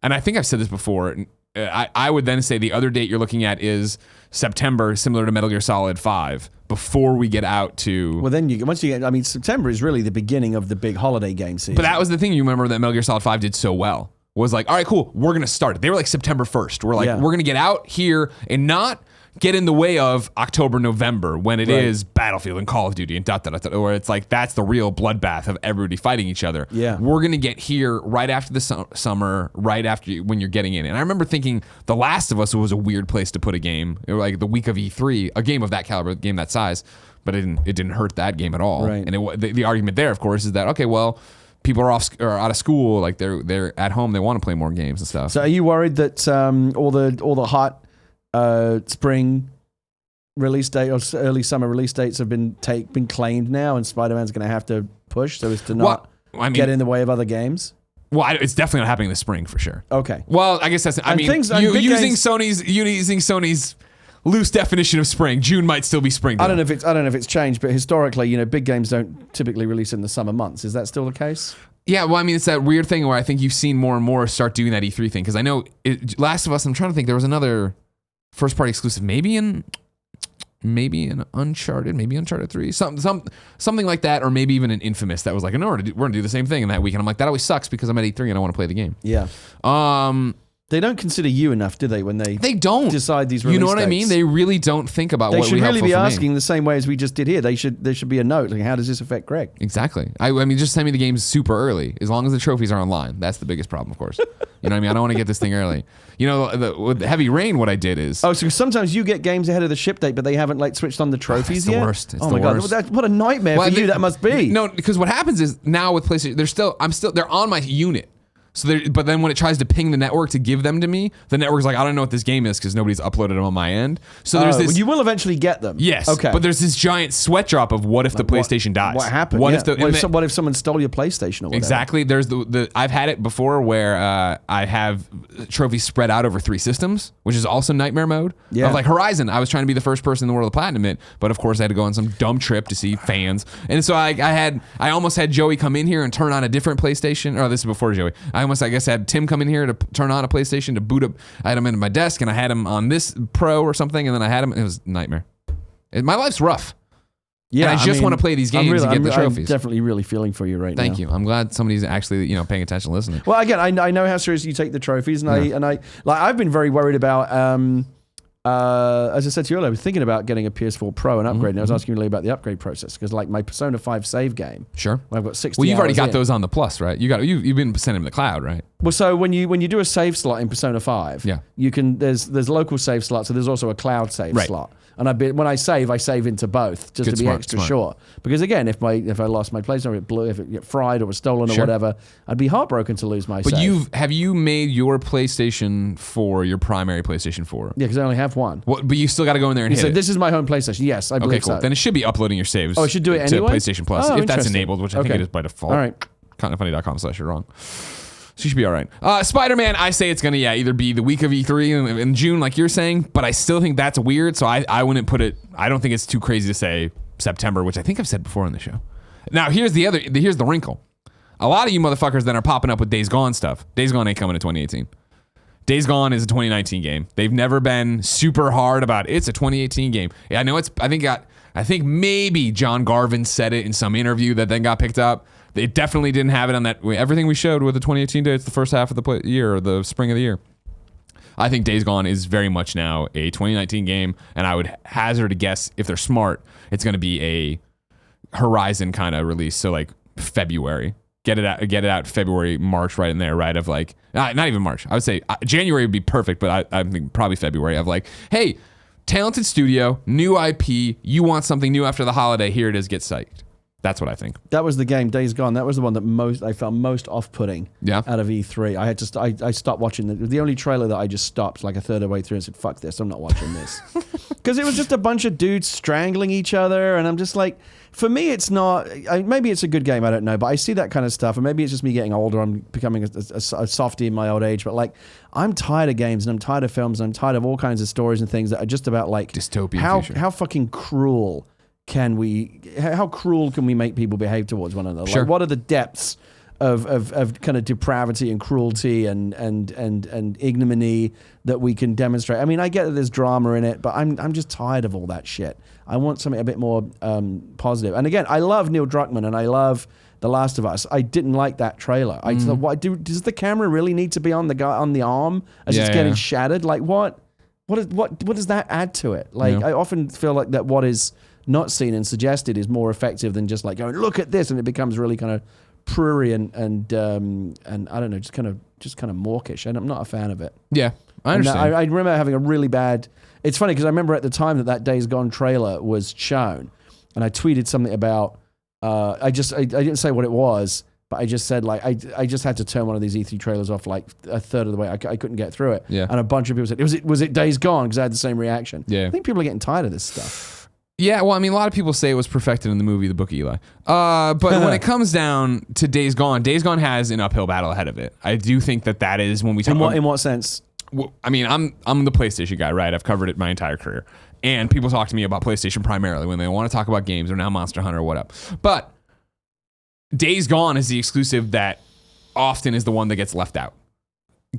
and I think I've said this before, I would then say the other date you're looking at is September, similar to Metal Gear Solid 5, before we get out to... Well, then once you get... September is really the beginning of the big holiday game season. But that was the thing you remember that Metal Gear Solid 5 did so well. Was like, all right, cool, we're going to start it. They were like September 1st. We're like, we're going to get out here and not get in the way of October, November, when it is Battlefield and Call of Duty and where it's like, that's the real bloodbath of everybody fighting each other. Yeah. We're going to get here right after the summer, right after when you're getting in. And I remember thinking The Last of Us was a weird place to put a game, like the week of E3, a game of that caliber, a game that size, but it didn't hurt that game at all. Right. And the argument there, of course, is that, okay, well, people are out of school, like they're at home, they want to play more games and stuff. So are you worried that all the hot spring release date or early summer release dates have been claimed now, and Spider-Man's going to have to push so as to not get in the way of other games? Well, it's definitely not happening this spring for sure. Okay. Well, I guess that's. Using Sony's loose definition of spring, June might still be spring. I don't know if it's changed, but historically, big games don't typically release in the summer months. Is that still the case? Yeah, well, it's that weird thing where I think you've seen more and more start doing that E3 thing, because I know Last of Us. I'm trying to think. There was another first party exclusive, maybe in Uncharted, maybe Uncharted 3, something like that, or maybe even an Infamous that was like, no, we're gonna do the same thing in that week. And I'm like, that always sucks because I'm at E3 and I want to play the game. Yeah. They don't consider you enough, do they? When they don't decide these release dates. You know what I mean? They really don't think about what we have. They should really be asking the same way as we just did here. There should be a note like, how does this affect Greg? Exactly. I mean, just send me the games super early, as long as the trophies are online. That's the biggest problem, of course. You know what I mean? I don't want to get this thing early. With Heavy Rain, what I did is... so sometimes you get games ahead of the ship date, but they haven't switched on the trophies yet? It's the worst. God, what a nightmare for you that must be. No, because what happens is now with PlayStation, they're on my unit. But then when it tries to ping the network to give them to me, the network's like, I don't know what this game is because nobody's uploaded them on my end. So there's this. You will eventually get them. Yes. Okay. But there's this giant sweat drop of what if the PlayStation dies? What happened? What if someone stole your PlayStation or whatever? Exactly. There's I've had it before where I have trophies spread out over 3 systems, which is also nightmare mode. Yeah. Of like Horizon, I was trying to be the first person in the world to platinum it, but of course I had to go on some dumb trip to see fans. And so I almost had Joey come in here and turn on a different PlayStation. Or this is before Joey. I guess had Tim come in here to turn on a PlayStation to boot up. I had him into my desk and I had him on this Pro or something, and then I had him. It was a nightmare. My life's rough. Yeah, and I just want to play these games and get the trophies. I'm definitely really feeling for you right now. Thank you. I'm glad somebody's actually paying attention, and listening. Well, again, I know how serious you take the trophies, and I've been very worried about. As I said to you earlier, I was thinking about getting a PS4 Pro and upgrade, and I was asking you really about the upgrade process because, my Persona 5 save game. Sure. I've got 60. Well, you've already got those on the Plus, right? You've been sending them to the cloud, right? Well, so when you do a save slot in Persona 5, you can there's local save slots, so there's also a cloud save slot. And when I save into both just to be extra sure. Because again, if I lost my PlayStation, if it get fried or was stolen or whatever, I'd be heartbroken to lose my save. But have you made your PlayStation 4 your primary PlayStation 4? Yeah, because I only have one. Well, but you still got to go in there and hit it. This is my home PlayStation. Yes, I believe so. Then it should be uploading your saves. Oh, it should do it anyway? To PlayStation Plus if that's enabled, which I think it is by default. All right. Kindafunny.com/you're wrong. So you should be all right. Spider-Man, I say it's going to either be the week of E3 in June, like you're saying, but I still think that's weird, so I wouldn't put it... I don't think it's too crazy to say September, which I think I've said before on the show. Now, here's the wrinkle. A lot of you motherfuckers then are popping up with Days Gone stuff. Days Gone ain't coming to 2018. Days Gone is a 2019 game. They've never been super hard about it's a 2018 game. Yeah, I know I think maybe John Garvin said it in some interview that then got picked up. It definitely didn't have it on that. Everything we showed with the 2018 dates, the first half of the year, or the spring of the year. I think Days Gone is very much now a 2019 game, and I would hazard a guess, if they're smart, it's going to be a Horizon kind of release. So like February, get it out February, March, right in there, right? Of like, not even March. I would say January would be perfect, but I think probably February. Of like, hey, talented studio, new IP. You want something new after the holiday? Here it is. Get psyched. That's what I think. That was the game, Days Gone. That was the one that I found most off-putting out of E3. I had to I stopped watching the only trailer that I just stopped like a third of the way through and said, fuck this, I'm not watching this. Because it was just a bunch of dudes strangling each other, and I'm just like, for me, it's not, maybe it's a good game, I don't know, but I see that kind of stuff, and maybe it's just me getting older, I'm becoming a softie in my old age, but like, I'm tired of games, and I'm tired of films, and I'm tired of all kinds of stories and things that are just about like, dystopian future. How fucking cruel how cruel can we make people behave towards one another? Sure. Like, what are the depths of kind of depravity and cruelty and ignominy that we can demonstrate? I mean, I get that there's drama in it, but I'm just tired of all that shit. I want something a bit more positive. And again, I love Neil Druckmann and I love The Last of Us. I didn't like that trailer. I thought, does the camera really need to be on the guy on the arm as it's getting shattered? Like what does that add to it? Like I often feel like that what is not seen and suggested is more effective than just like going, look at this, and it becomes really kind of prurient and I don't know, just kind of mawkish, and I'm not a fan of it. Yeah, I understand. I remember having a really bad. It's funny because I remember at the time that Days Gone trailer was shown, and I tweeted something about. I didn't say what it was, but I just said like I just had to turn one of these E3 trailers off like a third of the way. I couldn't get through it. Yeah. And a bunch of people said, was it Days Gone? Because I had the same reaction. Yeah. I think people are getting tired of this stuff. Yeah, well, I mean, a lot of people say it was perfected in the movie The Book of Eli. But when it comes down to Days Gone has an uphill battle ahead of it. I do think that is when we talk in what sense? Well, I mean, I'm the PlayStation guy, right? I've covered it my entire career. And people talk to me about PlayStation primarily when they want to talk about games or now Monster Hunter or what up. But Days Gone is the exclusive that often is the one that gets left out.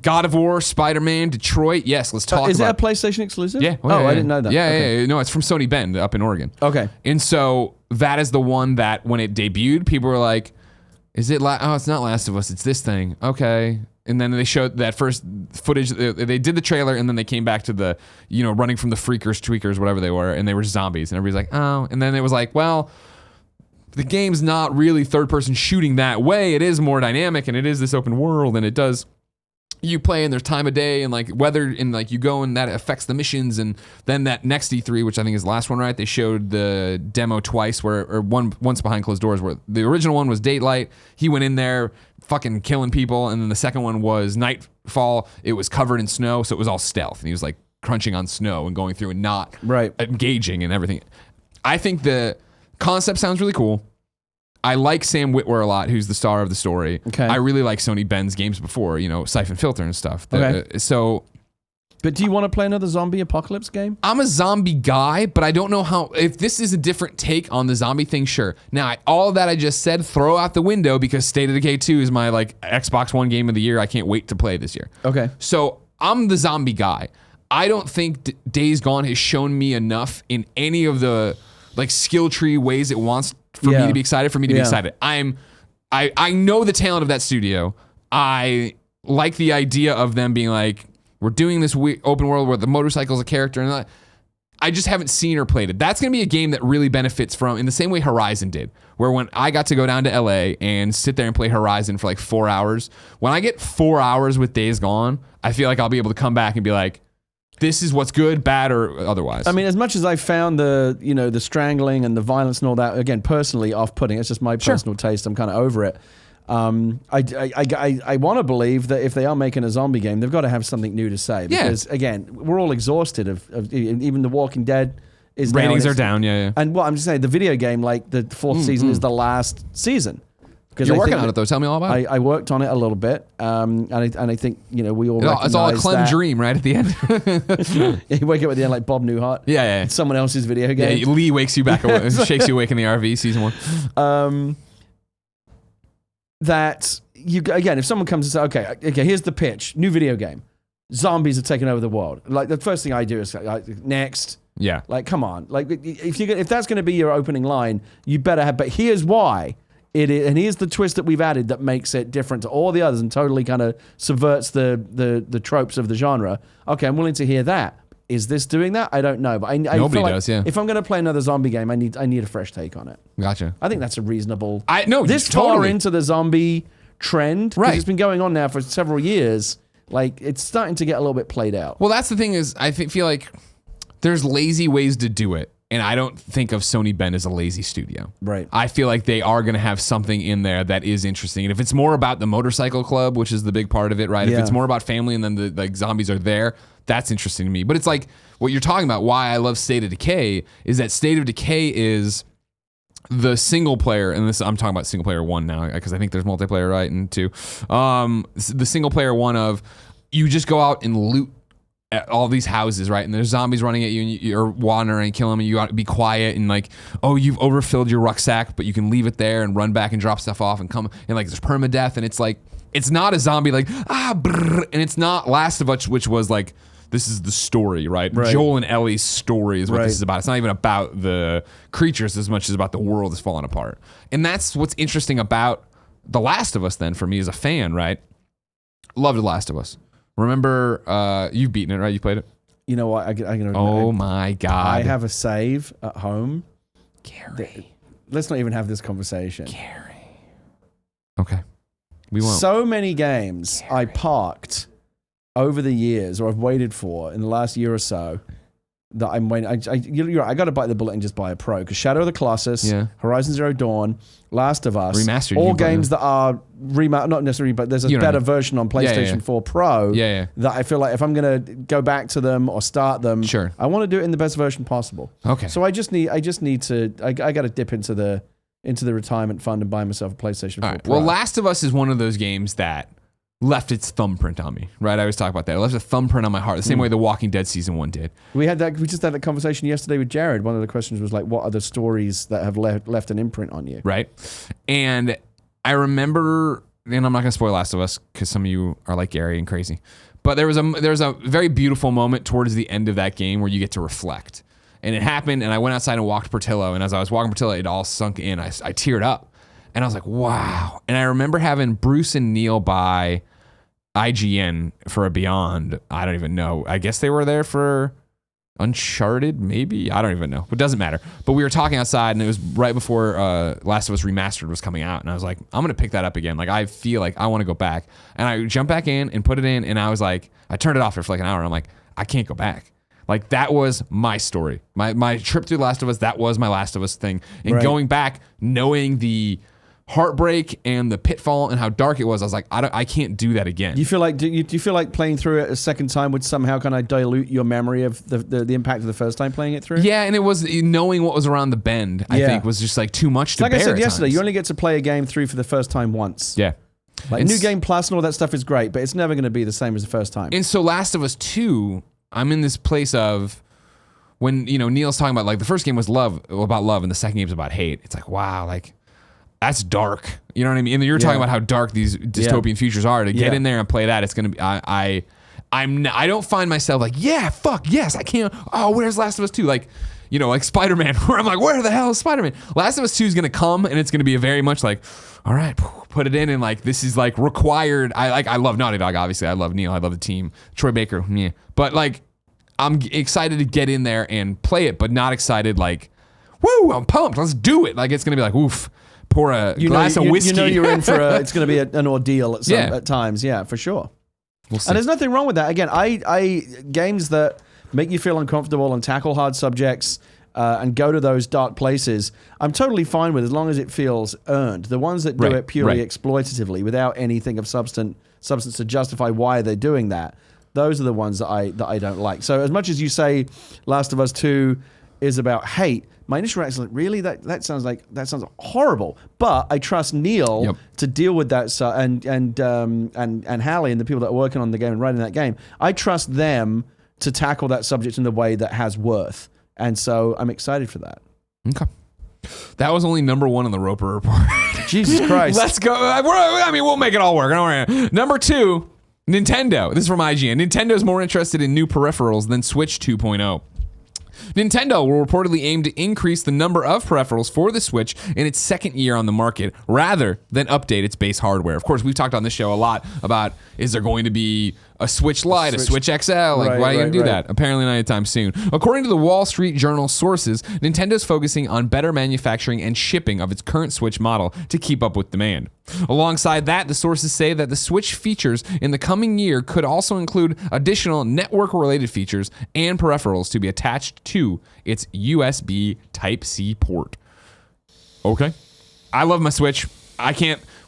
God of War, Spider-Man, Detroit. Yes, let's talk about it. Is that a PlayStation exclusive? Yeah. I didn't know that. Yeah, okay. Yeah. No, it's from Sony Bend up in Oregon. Okay. And so that is the one that when it debuted, people were like, is it, it's not Last of Us, it's this thing. Okay. And then they showed that first footage. They did the trailer, and then they came back to the, running from the freakers, tweakers, whatever they were, and they were zombies. And everybody's like, oh. And then it was like, well, the game's not really third-person shooting that way. It is more dynamic, and it is this open world, and it does. You play and there's time of day and like weather and like you go and that affects the missions. And then that next E3, which I think is the last one, right? They showed the demo twice once behind closed doors, where the original one was daylight. He went in there fucking killing people. And then the second one was nightfall. It was covered in snow. So it was all stealth. And he was like crunching on snow and going through and not engaging and everything. I think the concept sounds really cool. I like Sam Witwer a lot, who's the star of the story. Okay. I really like Sony Ben's games before, Siphon Filter and stuff. Okay. But do you want to play another zombie apocalypse game? I'm a zombie guy, but I don't know if this is a different take on the zombie thing, sure. Now, all that I just said, throw out the window because State of Decay 2 is my like Xbox One game of the year. I can't wait to play this year. Okay. So I'm the zombie guy. I don't think Days Gone has shown me enough in any of the like skill tree ways it wants for me to be excited, be excited. I know the talent of that studio. I like the idea of them being like, we're doing this open world where the motorcycle's a character, and I just haven't seen or played it. That's going to be a game that really benefits from, in the same way Horizon did, where when I got to go down to LA and sit there and play Horizon for like 4 hours, when I get 4 hours with Days Gone, I feel like I'll be able to come back and be like, this is what's good, bad, or otherwise. I mean, as much as I found the strangling and the violence and all that, again, personally off-putting, it's just my personal taste. I'm kind of over it. I want to believe that if they are making a zombie game, they've got to have something new to say. Because, again, we're all exhausted of even The Walking Dead is ratings are down, yeah. And I'm just saying, the video game, like the fourth season is the last season. You're working on it though. Tell me all about it. I worked on it a little bit, and I think we all recognize it's all a Clem dream, right at the end. You wake up at the end like Bob Newhart. Yeah. It's someone else's video game. Yeah, Lee wakes you back, shakes you awake in the RV, season 1. That again, if someone comes and says, okay, here's the pitch, new video game, zombies are taking over the world. Like the first thing I do is like, next. Yeah. Like, come on. Like if that's going to be your opening line, you better have. But here's why. It is, and here's the twist that we've added that makes it different to all the others and totally kind of subverts the tropes of the genre. Okay, I'm willing to hear that. Is this doing that? I don't know, but I Nobody feel like does. Yeah. if I'm going to play another zombie game, I need a fresh take on it. Gotcha. I think that's a reasonable. This far into the zombie trend, right? It's been going on now for several years. Like it's starting to get a little bit played out. Well, that's the thing is, I feel like there's lazy ways to do it. And I don't think of Sony Bend as a lazy studio. Right. I feel like they are going to have something in there that is interesting. And if it's more about the motorcycle club, which is the big part of it, right? Yeah. If it's more about family and then the like zombies are there, that's interesting to me. But it's like what you're talking about, why I love State of Decay, is that State of Decay is the single player, and this I'm talking about single player 1 now, because I think there's multiplayer, right? And 2. The single player 1 of you just go out and loot at all these houses, right? And there's zombies running at you, and you're wandering and killing them, and you got to be quiet, and like, oh, you've overfilled your rucksack, but you can leave it there and run back and drop stuff off and come, and like there's permadeath, and it's like, it's not a zombie like, brrr, and it's not Last of Us, which was like, this is the story, right? Joel and Ellie's story is what this is about. It's not even about the creatures as much as about the world is falling apart. And that's what's interesting about The Last of Us then for me as a fan, right? Loved The Last of Us. Remember, you've beaten it, right? You played it? You know what? I'm gonna oh my God. I have a save at home. Gary. Let's not even have this conversation. Gary. Okay. We won't. So many games I parked over the years, or I've waited for in the last year or so, that I'm waiting. You're right, I got to bite the bullet and just buy a Pro, because Shadow of the Colossus, Horizon Zero Dawn, Last of Us, remastered, all games that are not necessarily, but there's a better version on PlayStation 4 Pro that I feel like if I'm gonna go back to them or start them, I want to do it in the best version possible. Okay. So I just need to. I got to dip into the retirement fund and buy myself a PlayStation 4 Pro. Well, Last of Us is one of those games that left its thumbprint on me, right? I always talk about that. It left a thumbprint on my heart, the same way The Walking Dead Season 1 did. We just had that conversation yesterday with Jared. One of the questions was like, what are the stories that have left an imprint on you? Right. And I remember, and I'm not going to spoil Last of Us because some of you are like Gary and crazy, but there was a very beautiful moment towards the end of that game where you get to reflect. And it happened, and I went outside and walked Portillo, and as I was walking Portillo, it all sunk in. I teared up, and I was like, wow. And I remember having Bruce and Neil by IGN for a Beyond. I don't even know. I guess they were there for Uncharted, maybe? I don't even know. It doesn't matter. But we were talking outside, and it was right before Last of Us Remastered was coming out, and I was like, I'm going to pick that up again. Like, I feel like I want to go back. And I jumped back in and put it in, and I was like, I turned it off for like an hour. I'm like, I can't go back. Like, that was my story. My trip through Last of Us, that was my Last of Us thing. And going back, knowing the heartbreak and the pitfall and how dark it was, I was like, I can't do that again. Do you feel like playing through it a second time would somehow kind of dilute your memory of the impact of the first time playing it through? Yeah, and it was knowing what was around the bend, I think, was just like too much to bear. Like I said yesterday, times. You only get to play a game through for the first time once. Yeah. Like New Game Plus and all that stuff is great, but it's never going to be the same as the first time. And so Last of Us 2, I'm in this place of when, Neil's talking about like the first game was about love and the second game's about hate. It's like, wow, like that's dark. You know what I mean? And you're talking about how dark these dystopian futures are. To get in there and play that, it's going to be, I don't find myself like, yeah, fuck, yes, I can't. Oh, where's Last of Us 2? Like, like Spider-Man, where I'm like, where the hell is Spider-Man? Last of Us 2 is going to come, and it's going to be a very much like, all right, put it in, and like, this is like required. I love Naughty Dog, obviously. I love Neil. I love the team. Troy Baker, yeah. But like, I'm excited to get in there and play it, but not excited like, woo, I'm pumped. Let's do it. Like, it's going to be like, oof. Pour a glass of whiskey. You're in for it's going to be an ordeal at times. Yeah, for sure. We'll see. And there's nothing wrong with that. Again, I games that make you feel uncomfortable and tackle hard subjects and go to those dark places, I'm totally fine with as long as it feels earned. The ones that do it purely exploitatively without anything of substance to justify why they're doing that, those are the ones that I don't like. So as much as you say Last of Us 2 is about hate, my initial reaction is like, really? That sounds horrible. But I trust Neil to deal with that, and Hallie and the people that are working on the game and writing that game. I trust them to tackle that subject in the way that has worth, and so I'm excited for that. Okay, that was only number 1 on the Roper Report. Jesus Christ! Let's go. We'll make it all work. Don't worry. Number 2, Nintendo. This is from IGN. Nintendo is more interested in new peripherals than Switch 2.0. Nintendo will reportedly aim to increase the number of peripherals for the Switch in its second year on the market rather than update its base hardware. Of course, we've talked on this show a lot about, is there going to be a Switch Lite, a Switch XL? Like, why are you going to do that? Apparently not anytime soon. According to the Wall Street Journal sources, Nintendo's focusing on better manufacturing and shipping of its current Switch model to keep up with demand. Alongside that, the sources say that the Switch features in the coming year could also include additional network-related features and peripherals to be attached to its USB Type-C port. Okay. I love my Switch.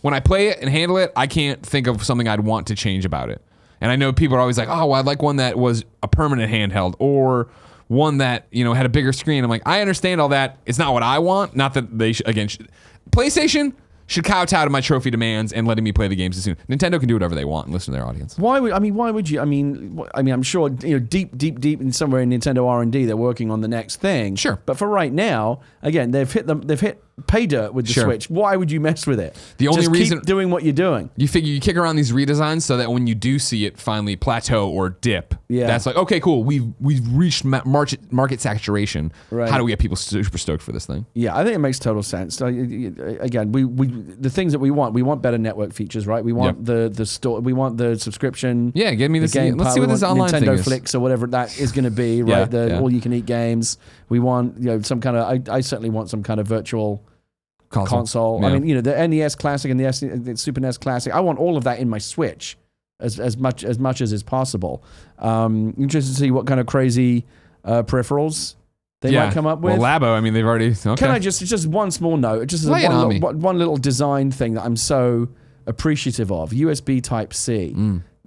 When I play it and handle it, I can't think of something I'd want to change about it. And I know people are always like, oh, well, I'd like one that was a permanent handheld or one that, had a bigger screen. I'm like, I understand all that. It's not what I want. Not that they PlayStation should kowtow to my trophy demands and letting me play the games as soon. Nintendo can do whatever they want and listen to their audience. Why would you? I'm sure, deep in somewhere in Nintendo R&D, they're working on the next thing. Sure. But for right now, again, they've hit pay dirt with the Switch. Why would you mess with it? The only reason keep doing what you're doing. You figure you kick around these redesigns so that when you do see it finally plateau or dip, that's like, okay, cool. We've reached market saturation. Right. How do we get people super stoked for this thing? Yeah, I think it makes total sense. Again, we the things that we want better network features, right? We want the store, we want the subscription. Yeah, give me this game. Let's see what this online Nintendo thing is. Flix or whatever that is going to be, right? All you can eat games. We want some kind of. I certainly want some kind of virtual console. Yeah. I mean, the NES Classic and the Super NES Classic. I want all of that in my Switch as much as is possible. Interested to see what kind of crazy peripherals they might come up with. Well, Labo, they've already. Okay. Can I just one small note? Just one little design thing that I'm so appreciative of. USB Type-C.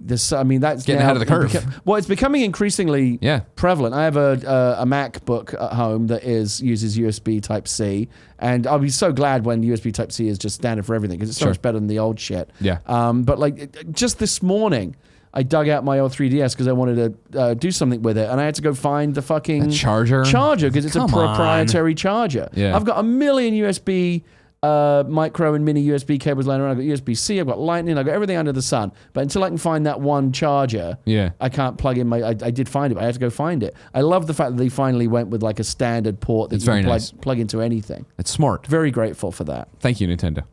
That's getting ahead of the curve. It's becoming increasingly prevalent. I have a MacBook at home that uses USB Type-C, and I'll be so glad when USB Type-C is just standard for everything because it's so much better than the old shit. Yeah. But just this morning, I dug out my old 3DS because I wanted to do something with it, and I had to go find the fucking charger because it's a proprietary charger. Yeah. I've got a million USB micro and mini USB cables laying around. I've got USB-C, I've got Lightning, I've got everything under the sun. But until I can find that one charger, I can't plug in I did find it, but I had to go find it. I love the fact that they finally went with like a standard port that you can plug into anything. It's smart. Very grateful for that. Thank you, Nintendo.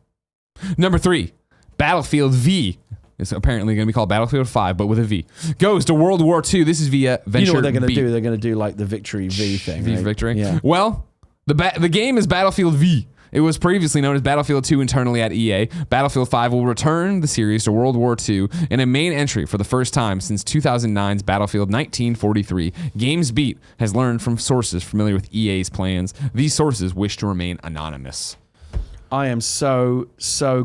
Number 3, Battlefield V. It's apparently going to be called Battlefield 5, but with a V. Goes to World War II. This is via VentureBeat. You know what they're going to do? They're going to do like the Victory V thing. V right? Victory? Yeah. Well, the game is Battlefield V. It was previously known as Battlefield 2 internally at EA. Battlefield 5 will return the series to World War II in a main entry for the first time since 2009's Battlefield 1943. GamesBeat has learned from sources familiar with EA's plans. These sources wish to remain anonymous. I am so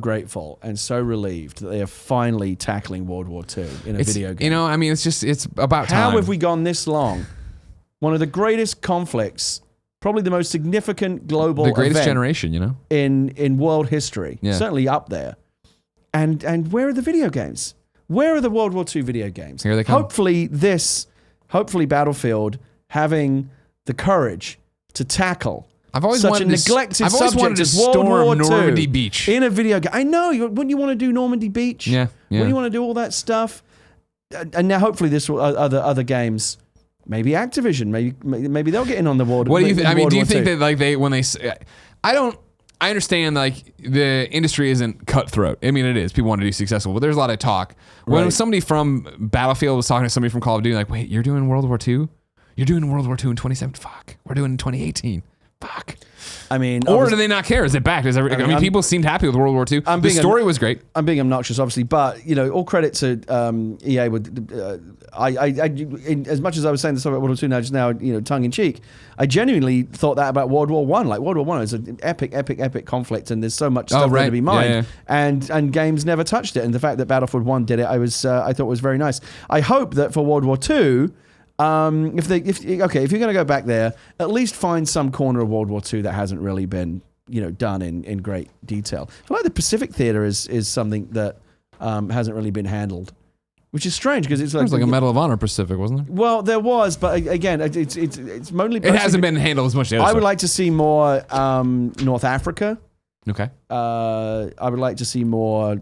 grateful and so relieved that they are finally tackling World War II in a video game. It's about time. How have we gone this long? One of the greatest conflicts, probably the most significant global event. The greatest event generation, in world history. Yeah. Certainly up there. And where are the video games? Where are the World War II video games? Here they come. Hopefully Battlefield having the courage to tackle such a neglected subject as World War II Normandy Beach in a video game. I know. Wouldn't you want to do Normandy Beach? Yeah. Wouldn't you want to do all that stuff? And now hopefully this will other games. Maybe Activision. Maybe they'll get in on the world. What do you think? Do you think that I understand the industry isn't cutthroat. It is. People want to do successful, but there's a lot of talk. When somebody from Battlefield was talking to somebody from Call of Duty, like, wait, you're doing World War II? You're doing World War II in 2017? Fuck. We're doing it in 2018. Fuck. Or do they not care? Is it back? People seemed happy with World War II. The story was great. I'm being obnoxious, obviously, but all credit to EA. As much as I was saying this about World War II now, just now, tongue in cheek, I genuinely thought that about World War I. Like World War I is an epic conflict, and there's so much stuff there to be mined, and games never touched it. And the fact that Battlefield 1 did it, I thought was very nice. I hope that for World War II. If you're going to go back there, at least find some corner of World War II that hasn't really been, done in great detail. I feel like the Pacific Theater is something that hasn't really been handled, which is strange because it's like a Medal of Honor Pacific, wasn't there? Well, there was, but again, it's mostly. It hasn't been handled as much as I would like to see more North Africa. Okay. I would like to see more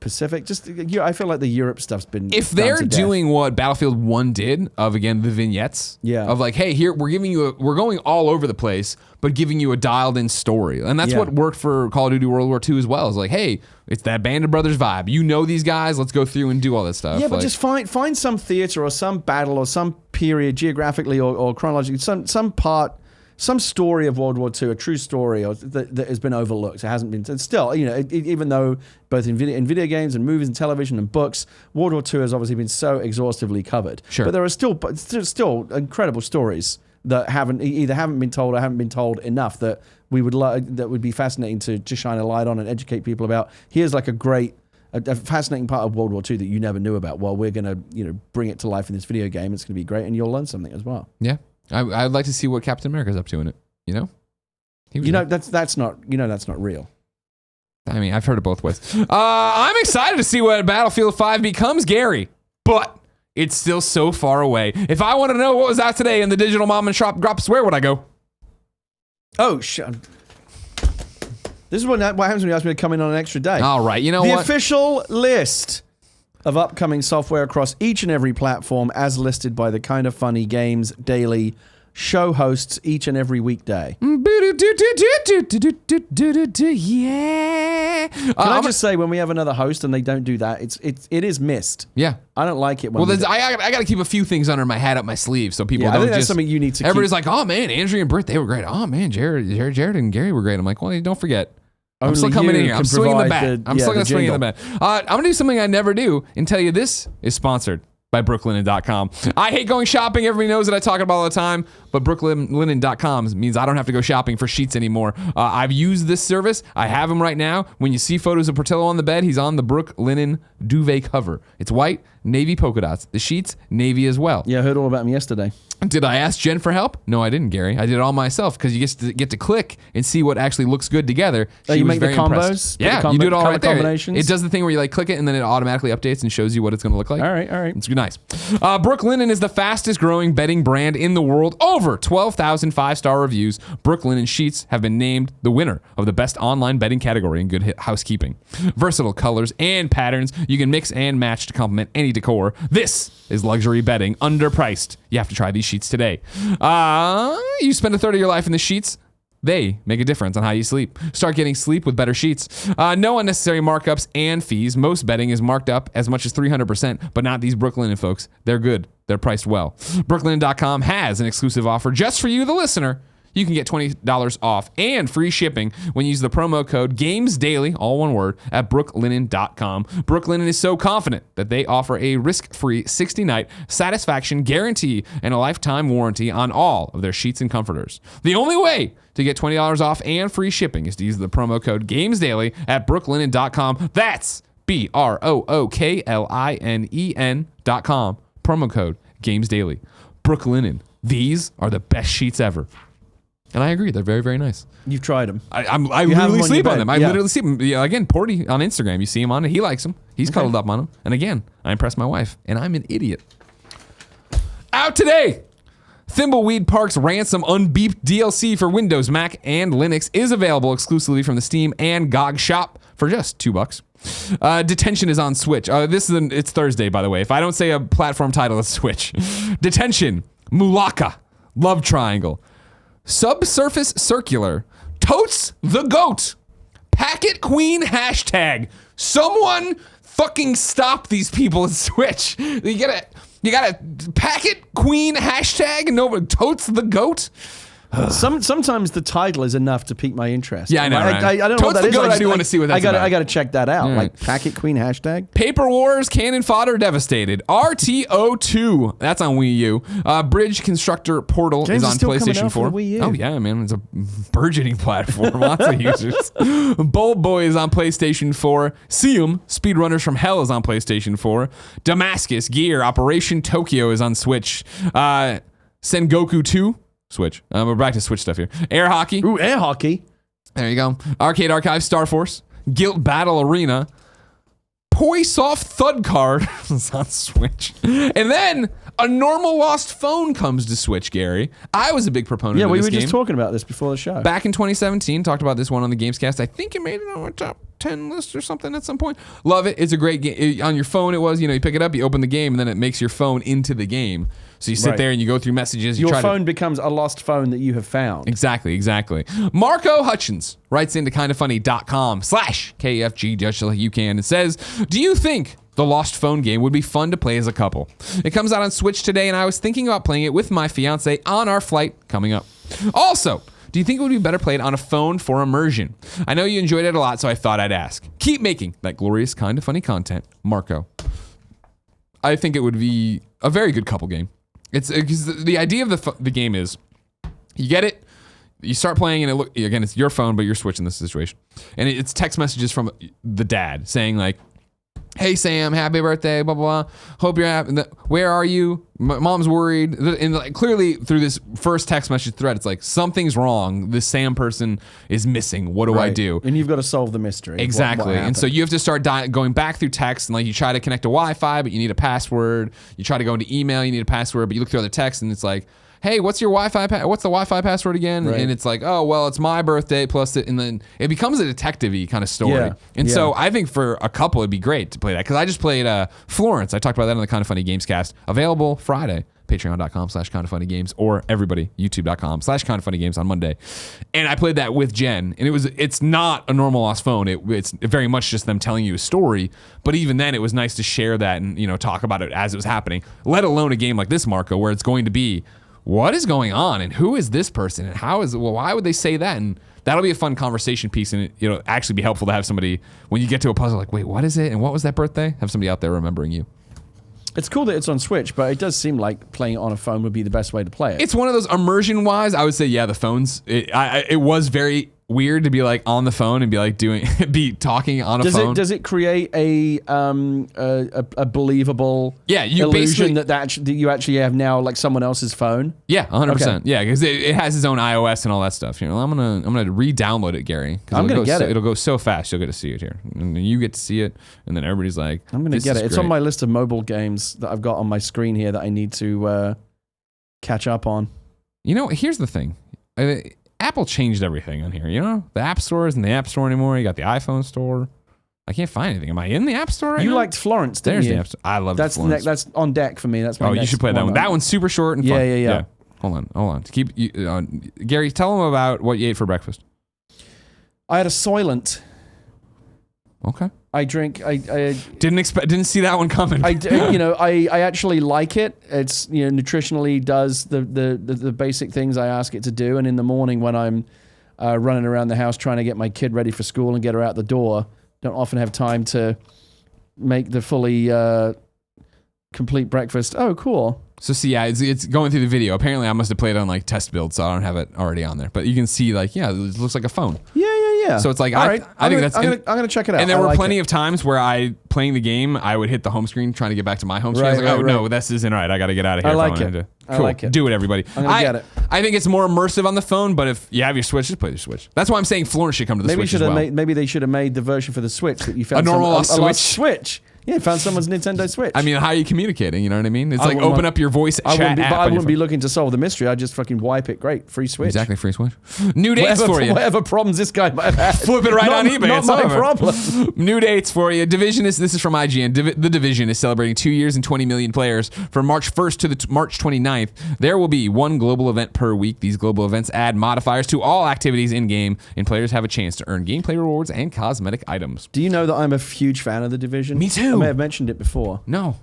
Pacific. Just I feel like the Europe stuff's been. If they're doing what Battlefield 1 did of again the vignettes, of like, hey, here we're going all over the place, but giving you a dialed in story, and that's what worked for Call of Duty World War II as well. Is like, hey, it's that Band of Brothers vibe. You know these guys. Let's go through and do all this stuff. Yeah, but just find some theater or some battle or some period geographically or chronologically, some part. Some story of World War II, a true story that has been overlooked. It hasn't been. And still, even though both in video games and movies and television and books, World War II has obviously been so exhaustively covered. Sure. But there are still incredible stories that either haven't been told or haven't been told enough that that would be fascinating to shine a light on and educate people about. Here's like a fascinating part of World War II that you never knew about. Well, we're going to bring it to life in this video game. It's going to be great, and you'll learn something as well. Yeah. I'd like to see what Captain America's up to in it. That's not real. I mean, I've heard it both ways. I'm excited to see what Battlefield 5 becomes, Gary, but it's still so far away. If I want to know what was out today in the digital mom and shop drops, where would I go? Oh, shit. This is what happens when you ask me to come in on an extra day. All right, what? The official list of upcoming software across each and every platform as listed by the Kind of Funny Games Daily show hosts each and every weekday. Yeah. Can I just say, when we have another host and they don't do that, it is missed. Yeah. I don't like it. I got to keep a few things under my hat up my sleeve so people don't I think that's something you need to everybody's like, oh man, Andrea and Britt, they were great. Oh man, Jared and Gary were great. I'm like, well, don't forget. I'm still coming in here. I'm swinging the bat. I'm still going to swing the bat. I'm going to do something I never do and tell you this is sponsored by brooklinen.com. I hate going shopping. Everybody knows that I talk about it all the time, but brooklinen.com means I don't have to go shopping for sheets anymore. I've used this service. I have him right now. When you see photos of Portillo on the bed, he's on the Brooklinen duvet cover. It's white, navy polka dots. The sheets, navy as well. Yeah, I heard all about him yesterday. Did I ask Jen for help? No, I didn't, Gary. I did it all myself because you get to click and see what actually looks good together. You make the combos? Yeah, you do it all right there. It does the thing where you click it and then it automatically updates and shows you what it's going to look like. All right. It's nice. Brooklinen is the fastest growing bedding brand in the world. Over 12,000 5-star reviews. Brooklinen sheets have been named the winner of the best online bedding category in Good Housekeeping. Versatile colors and patterns you can mix and match to complement any decor. This is luxury bedding, underpriced. You have to try these sheets today. You spend a third of your life in the sheets. They make a difference on how you sleep. Start getting sleep with better sheets. No unnecessary markups and fees. Most bedding is marked up as much as 300%, but not these Brooklinen folks. They're good. They're priced well. Brooklinen.com has an exclusive offer just for you, the listener. You can get $20 off and free shipping when you use the promo code GAMESDAILY, all one word, at brooklinen.com. Brooklinen is so confident that they offer a risk-free 60-night satisfaction guarantee and a lifetime warranty on all of their sheets and comforters. The only way to get $20 off and free shipping is to use the promo code GAMESDAILY at brooklinen.com. That's BROOKLINEN.com. Promo code GAMESDAILY. Brooklinen. These are the best sheets ever. And I agree, they're very, very nice. You've tried them. I literally sleep on them. I literally sleep them. Yeah, again, Porty on Instagram, you see him on it. He likes them. He's cuddled up on them. And again, I impressed my wife, and I'm an idiot. Out today, Thimbleweed Park's Ransom Unbeeped DLC for Windows, Mac, and Linux is available exclusively from the Steam and GOG shop for just $2. Detention is on Switch. It's Thursday, by the way. If I don't say a platform title, it's Switch. Detention, Mulaka, Love Triangle, Subsurface Circular, Totes the Goat, Packet Queen hashtag. Someone fucking stop these people at Switch. You got a Packet Queen hashtag and nobody Totes the Goat. Sometimes the title is enough to pique my interest. Yeah, I know. I don't know what that is. I do want to see what that's about. I got to check that out. Like Packet Queen hashtag. Paper Wars, Cannon Fodder Devastated. RTO2. That's on Wii U. Bridge Constructor Portal is on PlayStation 4. Wii U. Oh yeah, man, it's a burgeoning platform. Lots of users. Bold Boy is on PlayStation 4. Seum, Speedrunners from Hell is on PlayStation 4. Damascus Gear Operation Tokyo is on Switch. Sengoku 2. Switch. We're back to Switch stuff here. Air Hockey. Ooh, Air Hockey. There you go. Arcade Archive, Star Force. Guilt Battle Arena. Poisoft Thud Card is on Switch. And then a normal lost phone comes to Switch, Gary. I was a big proponent of this game. Yeah, we were just talking about this before the show. Back in 2017, talked about this one on the Gamescast. I think it made it on our top 10 list or something at some point. Love it. It's a great game. On your phone, it was, you pick it up, you open the game, and then it makes your phone into the game. So you sit there and you go through messages. Your phone becomes a lost phone that you have found. Exactly. Marco Hutchins writes into kindoffunny.com/KFG, just like you can, and says, do you think the Lost Phone game would be fun to play as a couple? It comes out on Switch today, and I was thinking about playing it with my fiance on our flight coming up. Also, do you think it would be better played on a phone for immersion? I know you enjoyed it a lot, so I thought I'd ask. Keep making that glorious Kind of Funny content, Marco. I think it would be a very good couple game. It's because the idea of the game is you get it, you start playing, and again, it's your phone, but you're switching this situation. And it's text messages from the dad saying like, hey Sam, happy birthday, blah, blah, blah. Hope you're happy. Where are you? Mom's worried. And like, clearly through this first text message thread, it's like, something's wrong. This Sam person is missing. What do I do? And you've got to solve the mystery. Exactly. And so you have to start going back through text, and like you try to connect to Wi-Fi, but you need a password. You try to go into email, you need a password, but you look through other texts and it's like, hey, what's the Wi-Fi password again? Right. And it's like, oh, well, it's my birthday plus it. And then it becomes a detective-y kind of story. Yeah. And so I think for a couple, it'd be great to play that. Because I just played Florence. I talked about that on the Kind of Funny Games cast. Available Friday. Patreon.com/kindoffunnygames, or everybody, YouTube.com/kindoffunnygames on Monday. And I played that with Jen. And it's not a normal Lost Phone. It's very much just them telling you a story. But even then, it was nice to share that and talk about it as it was happening. Let alone a game like this, Marco, where it's going to be, what is going on, and who is this person, and why would they say that? And that'll be a fun conversation piece, and it'll actually be helpful to have somebody, when you get to a puzzle, like, wait, what is it, and what was that birthday? Have somebody out there remembering you. It's cool that it's on Switch, but it does seem like playing it on a phone would be the best way to play it. It's one of those immersion-wise, I would say, yeah, the phones, it was very weird to be like on the phone and be like talking on a phone. Does it create a believable illusion that you actually have now like someone else's phone? Yeah, 100%. Okay. Yeah, because it has its own iOS and all that stuff. I'm gonna re-download it, Gary. I'm gonna get it. It'll go so fast. You'll get to see it here, and then you get to see it, and then everybody's like, I'm gonna get it. It's on my list of mobile games that I've got on my screen here that I need to catch up on. Here's the thing. Apple changed everything on here, The App Store isn't the App Store anymore. You got the iPhone store. I can't find anything. Am I in the App Store right now? You liked Florence, didn't you? There's the App Store. I love Florence. That's on deck for me. That's my you should play that one. That one's super short and fun. Yeah. Hold on. Gary, tell them about what you ate for breakfast. I had a Soylent. Okay. I didn't see that one coming. I actually like it. It's nutritionally does the basic things I ask it to do. And in the morning when I'm running around the house trying to get my kid ready for school and get her out the door, don't often have time to make the fully complete breakfast. Oh, cool. So see, yeah, it's going through the video. Apparently, I must have played it on like test build, so I don't have it already on there. But you can see, like, it looks like a phone. Yeah. So it's like, all right. I'm gonna check it out. And there were plenty of times where playing the game, I would hit the home screen trying to get back to my home screen. I was like, no, this isn't right. I got to get out of here. I like it. Cool. I like it. Do it, everybody. I'm gonna get it. I think it's more immersive on the phone, but if you have your Switch, just play your Switch. That's why I'm saying Florence should come to the Switch as well. Maybe they should have made the version for the Switch that you found. A normal Switch. Yeah, found someone's Nintendo Switch. I mean, how are you communicating? You know what I mean? It's like open up your voice chat app. I wouldn't be looking to solve the mystery. I'd just fucking wipe it. Great. Free Switch. Exactly, free Switch. New dates for you. Whatever problems this guy might have had. Flip it on eBay. Not my problem. New dates for you. This is from IGN. The Division is celebrating 2 years and 20 million players. From March 1st to the March 29th, there will be one global event per week. These global events add modifiers to all activities in-game, and players have a chance to earn gameplay rewards and cosmetic items. Do you know that I'm a huge fan of The Division? Me too. I may have mentioned it before. No.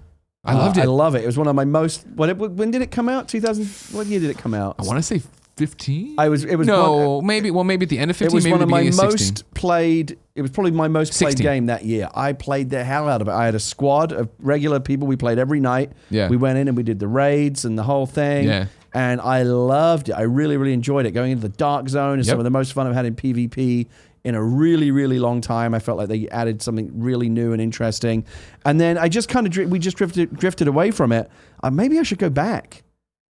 I loved it. I love it. It was one of my most... When did it come out? 2000... What year did it come out? I want to say 15? Maybe at the end of 15, it was maybe one of my most played... It was probably my most played game that year. I played the hell out of it. I had a squad of regular people. We played every night. Yeah. We went in and we did the raids and the whole thing. Yeah. And I loved it. I really, really enjoyed it. Going into the dark zone is some of the most fun I've had in PvP in a really, really long time. I felt like they added something really new and interesting. And then I just kind of, we just drifted away from it. Maybe I should go back.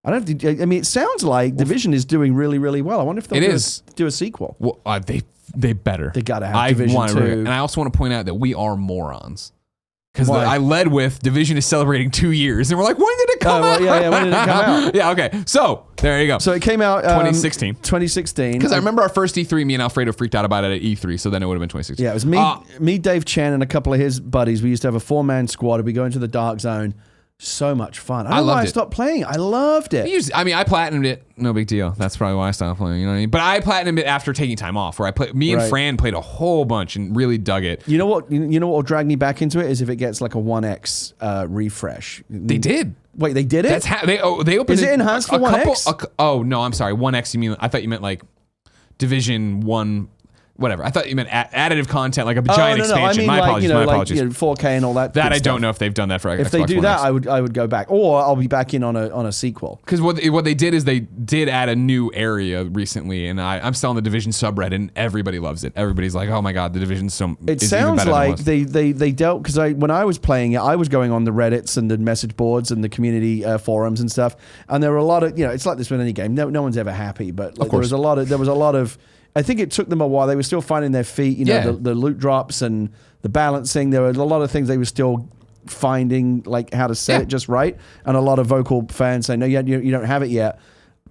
I don't have to, I mean, it sounds like Division is doing really, really well. I wonder if they'll do a sequel. Well, they better. They got to have Division 2. And I also want to point out that we are morons. Because I led with Division is celebrating 2 years. And we're like, when did it come out? Yeah, when did it come out? Yeah, okay. So, There you go. So it came out 2016. 2016. Because I remember our first E3, me and Alfredo freaked out about it at E3, so then it would have been 2016. Yeah, it was me, Dave Chen, and a couple of his buddies. We used to have a 4-man squad. We go into the dark zone. So much fun. I don't know why I stopped playing. I loved it. I platinumed it. No big deal. That's probably why I stopped playing. You know what I mean? But I platinumed it after taking time off. Where me and Fran played a whole bunch and really dug it. You know what? You know what will drag me back into it is if it gets like a 1x refresh. They did. Wait, they did it? They opened. Is it enhanced for 1x? Oh no, I'm sorry. 1x. I thought you meant like Division 1. Whatever. I thought you meant additive content, like a giant expansion. I mean, my apologies. My apologies. 4K and all that. That I don't know if they've done that for Xbox One. If they do that, I would go back, or I'll be back in on a sequel. Because what they did is they did add a new area recently, and I'm still on the Division subreddit, and everybody loves it. Everybody's like, "Oh my god, the Division's so." It sounds like they dealt because when I was playing it, I was going on the Reddits and the message boards and the community forums and stuff, and there were a lot of it's like this with any game. No one's ever happy, but there was a lot of. I think it took them a while. They were still finding their feet, the loot drops and the balancing. There were a lot of things they were still finding, like how to set it just right. And a lot of vocal fans saying, no, you don't have it yet.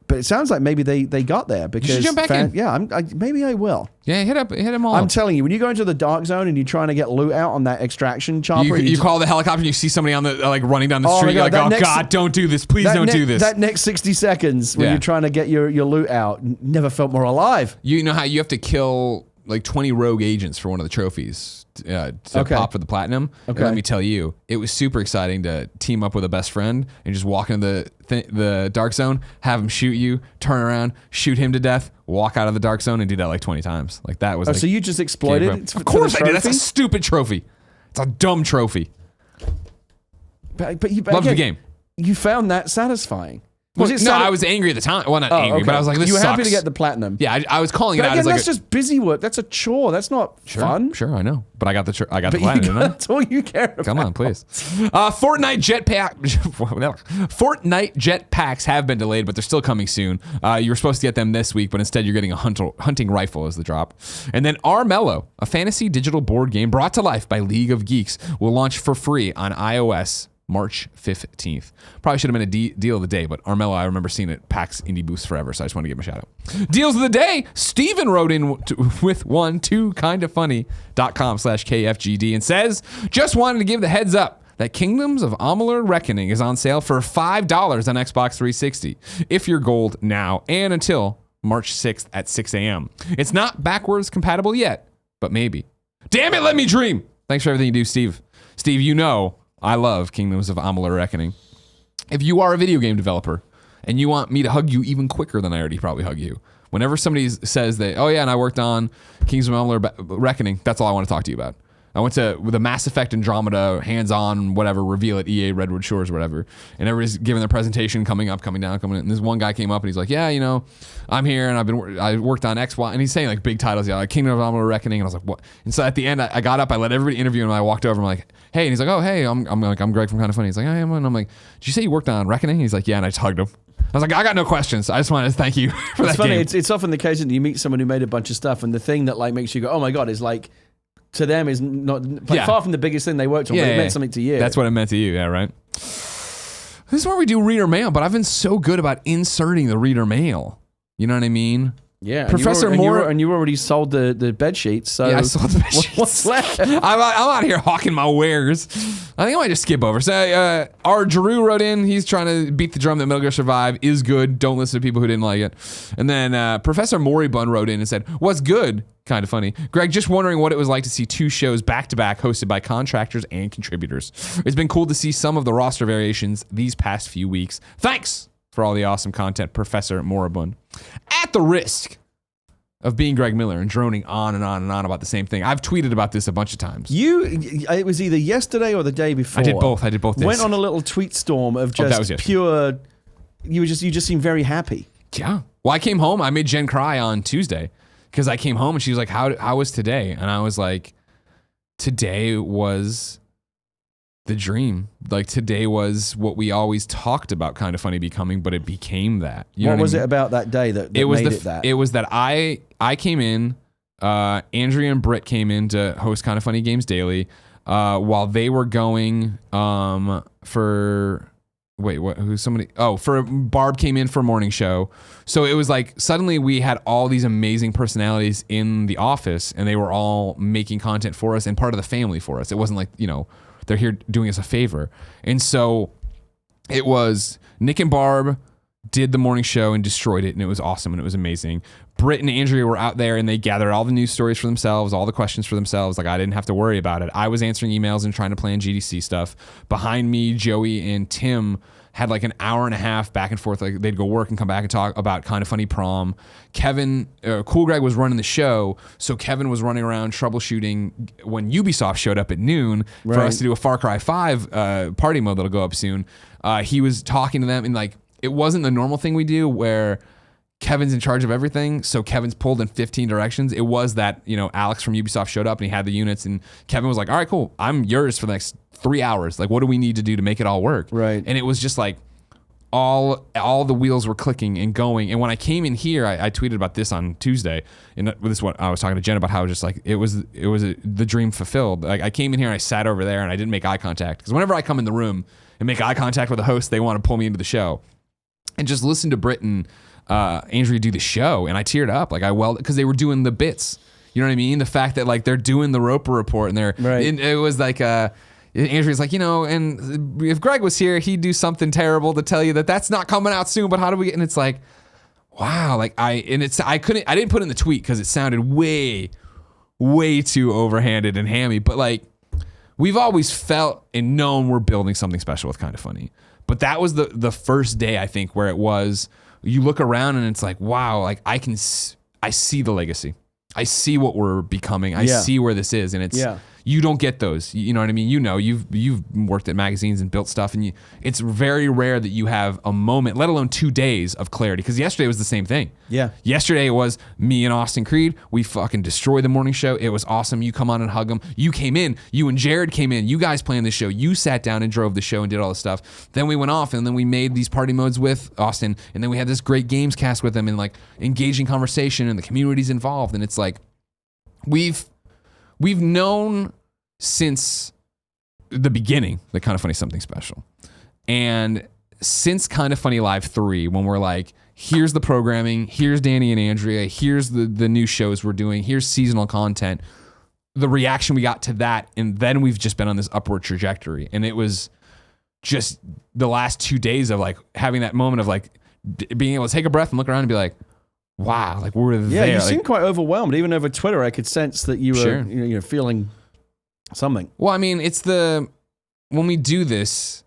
But it sounds like maybe they got there because you should jump back in. Yeah, maybe I will. Yeah, hit them all. I'm telling you, when you go into the dark zone and you're trying to get loot out on that extraction chopper, you call the helicopter and you see somebody on the running down the street. You're like, God, don't do this! Please don't do this. That next 60 seconds when you're trying to get your loot out, never felt more alive. You know how you have to kill like 20 rogue agents for one of the trophies to pop for the platinum. Okay. And let me tell you, it was super exciting to team up with a best friend and just walk into the dark zone, have him shoot you, turn around, shoot him to death, walk out of the dark zone, and do that like 20 times. Like that was. So you just exploited it? Of course I did. That's a stupid trophy. It's a dumb trophy. But loved the game. You found that satisfying. I was angry at the time. Well, not angry, but I was like, this sucks. You were happy to get the platinum. Yeah, I was calling it out again, as like that's just busy work. That's a chore. That's not fun. Sure, I know. But I got the platinum, didn't I? That's all you care about. Come on, please. Fortnite jetpacks have been delayed, but they're still coming soon. You were supposed to get them this week, but instead you're getting a hunting rifle as the drop. And then Armello, a fantasy digital board game brought to life by League of Geeks, will launch for free on iOS March 15th. Probably should have been a deal of the day, but Armello, I remember seeing it PAX Indie Boost forever, so I just want to give him a shout out. Deals of the day. Steven wrote in with one to kindafunny.com/KFGD and says, just wanted to give the heads up that Kingdoms of Amalur Reckoning is on sale for $5 on Xbox 360 if you're gold now and until March 6th at 6 a.m. It's not backwards compatible yet, but maybe. Damn it, let me dream. Thanks for everything you do, Steve. Steve, you know I love Kingdoms of Amalur Reckoning. If you are a video game developer and you want me to hug you even quicker than I already probably hug you, whenever somebody says that, oh yeah, and I worked on Kingdoms of Amalur Reckoning, that's all I want to talk to you about. I went to the Mass Effect Andromeda hands-on whatever reveal at EA Redwood Shores or whatever, and everybody's giving their presentation, coming up, coming down, coming in. And this one guy came up and he's like, yeah, I'm here and I worked on X, Y, and he's saying like big titles, like Kingdom of Amalur Reckoning, and I was like, what? And so at the end, I got up, I let everybody interview him, and I walked over, and I'm like, hey, and he's like, oh hey, I'm Greg from Kinda Funny. He's like, I am, and I'm like, did you say you worked on Reckoning? And he's like, yeah, and I just hugged him. I was like, I got no questions. I just wanted to thank you for that funny. game. It's often the case that you meet someone who made a bunch of stuff, and the thing that like makes you go, oh my god, is like, to them is not far from the biggest thing they worked on, but it meant something to you. That's what it meant to you, yeah, right? This is where we do reader mail, but I've been so good about inserting the reader mail. You know what I mean? Yeah, Professor Moore, and you already sold the bed sheets. So yeah, I sold the bed sheets. What's left? I'm out here hawking my wares. I think I might just skip over. So our Drew wrote in. He's trying to beat the drum that Metal Gear Survive is good. Don't listen to people who didn't like it. And then Professor Moribund wrote in and said, "What's good? Kind of funny. Greg, just wondering what it was like to see two shows back to back hosted by contractors and contributors. It's been cool to see some of the roster variations these past few weeks. Thanks for all the awesome content, Professor Moribund. At the risk of being Greg Miller and droning on and on and on about the same thing, I've tweeted about this a bunch of times. It was either yesterday or the day before. I did both days. Went on a little tweet storm of just pure. You just seemed very happy. Yeah. Well, I came home. I made Jen cry on Tuesday because I came home and she was like, "How was today?" And I was like, "Today was the dream. Like today was what we always talked about, Kind of Funny becoming, but it became that." What was it about that day that made it that? It was that I came in, Andrea and Britt came in to host Kind of Funny Games Daily, while they were going for wait, what? Who's somebody? Oh, for Barb came in for a morning show. So it was like suddenly we had all these amazing personalities in the office, and they were all making content for us and part of the family for us. It wasn't like, they're here doing us a favor. And so it was Nick and Barb did the morning show and destroyed it, and it was awesome and it was amazing. Britt and Andrea were out there and they gathered all the news stories for themselves, all the questions for themselves. Like, I didn't have to worry about it. I was answering emails and trying to plan GDC stuff. Behind me, Joey and Tim had like an hour and a half back and forth. Like, they'd go work and come back and talk about Kind of Funny Prom. Kevin, Cool Greg was running the show, so Kevin was running around troubleshooting when Ubisoft showed up at noon for us to do a Far Cry 5 party mode that'll go up soon. He was talking to them, and like, it wasn't the normal thing we do where Kevin's in charge of everything, so Kevin's pulled in 15 directions. It was that, Alex from Ubisoft showed up and he had the units, and Kevin was like, all right, cool, I'm yours for the next 3 hours. Like, what do we need to do to make it all work? Right. And it was just like all the wheels were clicking and going. And when I came in here, I tweeted about this on Tuesday, and this is what I was talking to Jen about, how just like it was the dream fulfilled. Like, I came in here and I sat over there and I didn't make eye contact, because whenever I come in the room and make eye contact with a host, they want to pull me into the show. And just listen to Britt and Andrea do the show, and I teared up. Like, I welled, because they were doing the bits. You know what I mean? The fact that like they're doing the Roper Report, and it was like Andrea's like, and if Greg was here, he'd do something terrible to tell you that that's not coming out soon. But how do we get? And it's like, wow. Like I didn't put in the tweet because it sounded way too overhanded and hammy. But like, we've always felt and known we're building something special with Kind of Funny. But that was the first day, I think, where it was, you look around and it's like, wow, like I see the legacy. I see what we're becoming. I see where this is. And it's, you don't get those. You know what I mean? You've worked at magazines and built stuff, and it's very rare that you have a moment, let alone 2 days of clarity. Because yesterday was the same thing. Yeah. Yesterday it was me and Austin Creed. We fucking destroyed the morning show. It was awesome. You come on and hug them. You came in. You and Jared came in. You guys planned the show. You sat down and drove the show and did all this stuff. Then we went off, and then we made these party modes with Austin, and then we had this great games cast with him, and like engaging conversation, and the community's involved. And it's like, we've known since the beginning that Kind of Funny is something special. And since Kind of Funny Live 3, when we're like, here's the programming, here's Danny and Andrea, here's the new shows we're doing, here's seasonal content, the reaction we got to that, and then we've just been on this upward trajectory. And it was just the last 2 days of like having that moment of like being able to take a breath and look around and be like, wow, like we're there. Yeah, you like, seemed quite overwhelmed. Even over Twitter, I could sense that you were feeling something. Well, I mean, it's when we do this,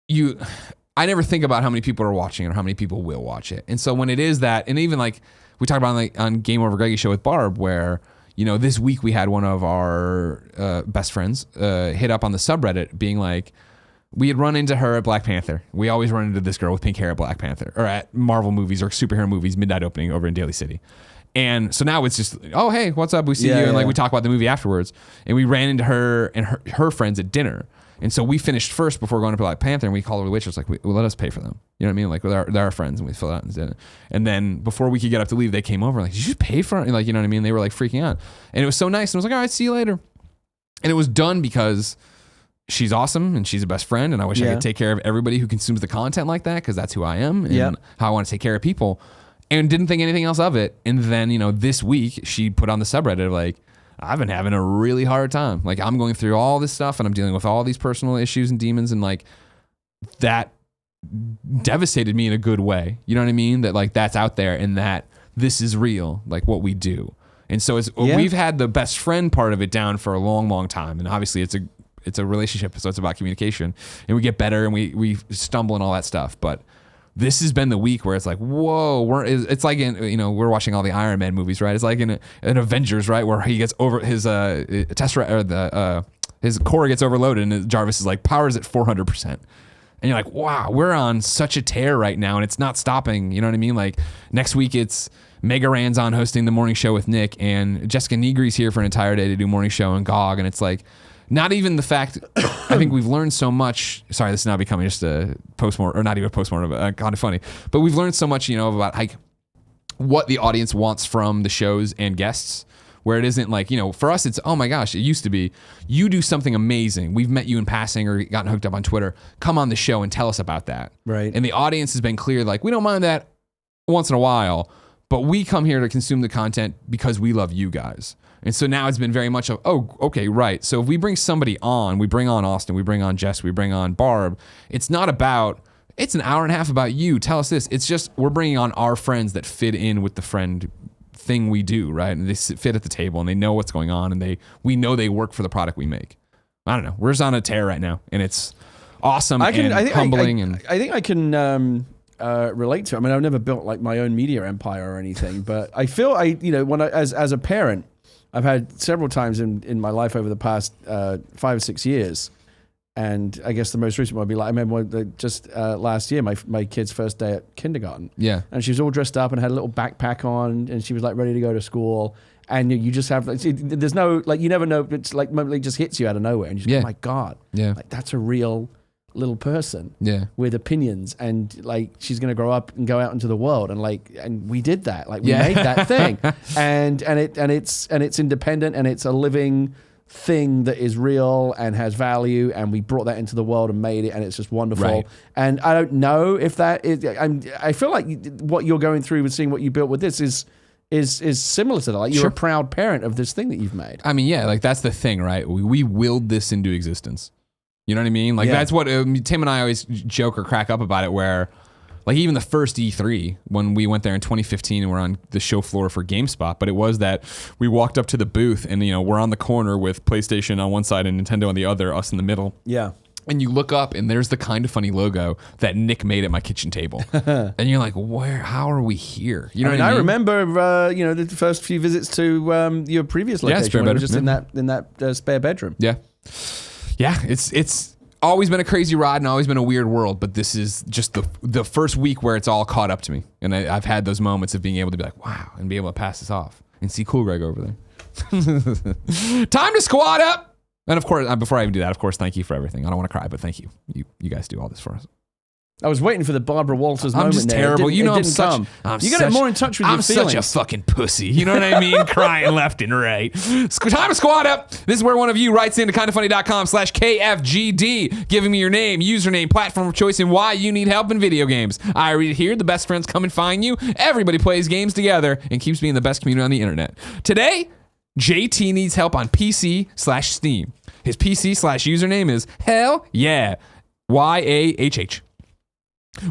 I never think about how many people are watching or how many people will watch it. And so when it is that, and even like we talked about on Game Over Greggy's show with Barb, where, this week we had one of our best friends hit up on the subreddit being like, we had run into her at Black Panther. We always run into this girl with pink hair at Black Panther, or at Marvel movies or superhero movies, midnight opening over in Daly City. And so now it's just, oh, hey, what's up? We see you. And like, we talk about the movie afterwards. And we ran into her and her friends at dinner. And so we finished first before going to Black Panther, and we called her the waitress, like, well, let us pay for them. You know what I mean? Like, they're our friends, and we fill it out and did it. And then before we could get up to leave, they came over, like, did you pay for it? Like, you know what I mean? They were like freaking out. And it was so nice. And I was like, all right, see you later. And it was done because she's awesome and she's a best friend, and I wish I could take care of everybody who consumes the content like that, because that's who I am and how I want to take care of people, and didn't think anything else of it. And then, this week she put on the subreddit like, I've been having a really hard time. Like, I'm going through all this stuff and I'm dealing with all these personal issues and demons, and like that devastated me in a good way. You know what I mean? That like that's out there and that this is real, like what we do. And so we've had the best friend part of it down for a long, long time. And obviously it's a relationship, so it's about communication, and we get better and we stumble and all that stuff. But this has been the week where it's like, whoa, it's like we're watching all the Iron Man movies, right? It's like in Avengers, right, where he gets over his his core gets overloaded, and Jarvis is like, power's at 400%, and you're like, wow, we're on such a tear right now, and it's not stopping. You know what I mean? Like next week it's Mega Ran's on hosting the morning show with Nick, and Jessica Negri's here for an entire day to do morning show and GOG, and it's like, not even the fact, I think we've learned so much. Sorry, this is now becoming just a postmortem, or not even a postmortem, but Kind of Funny. But we've learned so much, about like what the audience wants from the shows and guests, where it isn't like, for us, it's, oh my gosh, it used to be, you do something amazing. We've met you in passing or gotten hooked up on Twitter. Come on the show and tell us about that. Right. And the audience has been clear, like, we don't mind that once in a while, but we come here to consume the content because we love you guys. And so now it's been very much of, oh, okay, right. So if we bring somebody on, we bring on Austin, we bring on Jess, we bring on Barb, it's not about, it's an hour and a half about you. Tell us this. It's just, we're bringing on our friends that fit in with the friend thing we do, right? And they fit at the table and they know what's going on and we know they work for the product we make. I don't know. We're just on a tear right now and it's awesome and humbling. I think I can relate to it. I mean, I've never built like my own media empire or anything, but I feel when as a parent, I've had several times in my life over the past 5 or 6 years. And I guess the most recent one would be like, I remember just last year, my kid's first day at kindergarten. Yeah. And she was all dressed up and had a little backpack on and she was like ready to go to school. And you just have, there's no, like, you never know, it's like, it just hits you out of nowhere. And you just go, oh my God. Yeah. Like, that's a real little person. Yeah. With opinions. And like, she's going to grow up and go out into the world. And we did that. Like, we made that thing. and it's independent and it's a living thing that is real and has value, and we brought that into the world and made it, and it's just wonderful. Right. And I don't know if that is. I feel like what you're going through with seeing what you built with this is similar to that. Like, you're a proud parent of this thing that you've made. I mean, yeah, like that's the thing, right? We willed this into existence. You know what I mean? Like that's what Tim and I always joke or crack up about it, where. Like even the first E3, when we went there in 2015 and we're on the show floor for GameSpot, but it was that we walked up to the booth and, we're on the corner with PlayStation on one side and Nintendo on the other, us in the middle. Yeah. And you look up and there's the Kind of Funny logo that Nick made at my kitchen table. And you're like, how are we here? You know what I mean? I remember, the first few visits to your previous location when we were just in that spare bedroom. Yeah. Yeah, it's always been a crazy ride and always been a weird world, but this is just the first week where it's all caught up to me. And I've had those moments of being able to be like, wow, and be able to pass this off and see Cool Greg over there. Time to squat up. And of course, before I even do that, of course, thank you for everything. I don't want to cry, but thank you. You guys do all this for us. I was waiting for the Barbara Walters moment. I'm just terrible. You got to get more in touch with your feelings. I'm such a fucking pussy. You know what I mean? Crying left and right. Time to squat up. This is where one of you writes into kindoffunny.com/KFGD, giving me your name, username, platform of choice, and why you need help in video games. I read it here. The best friends come and find you. Everybody plays games together and keeps being the best community on the internet. Today, JT needs help on PC/Steam. His PC/username is Hellyahh. YAHH.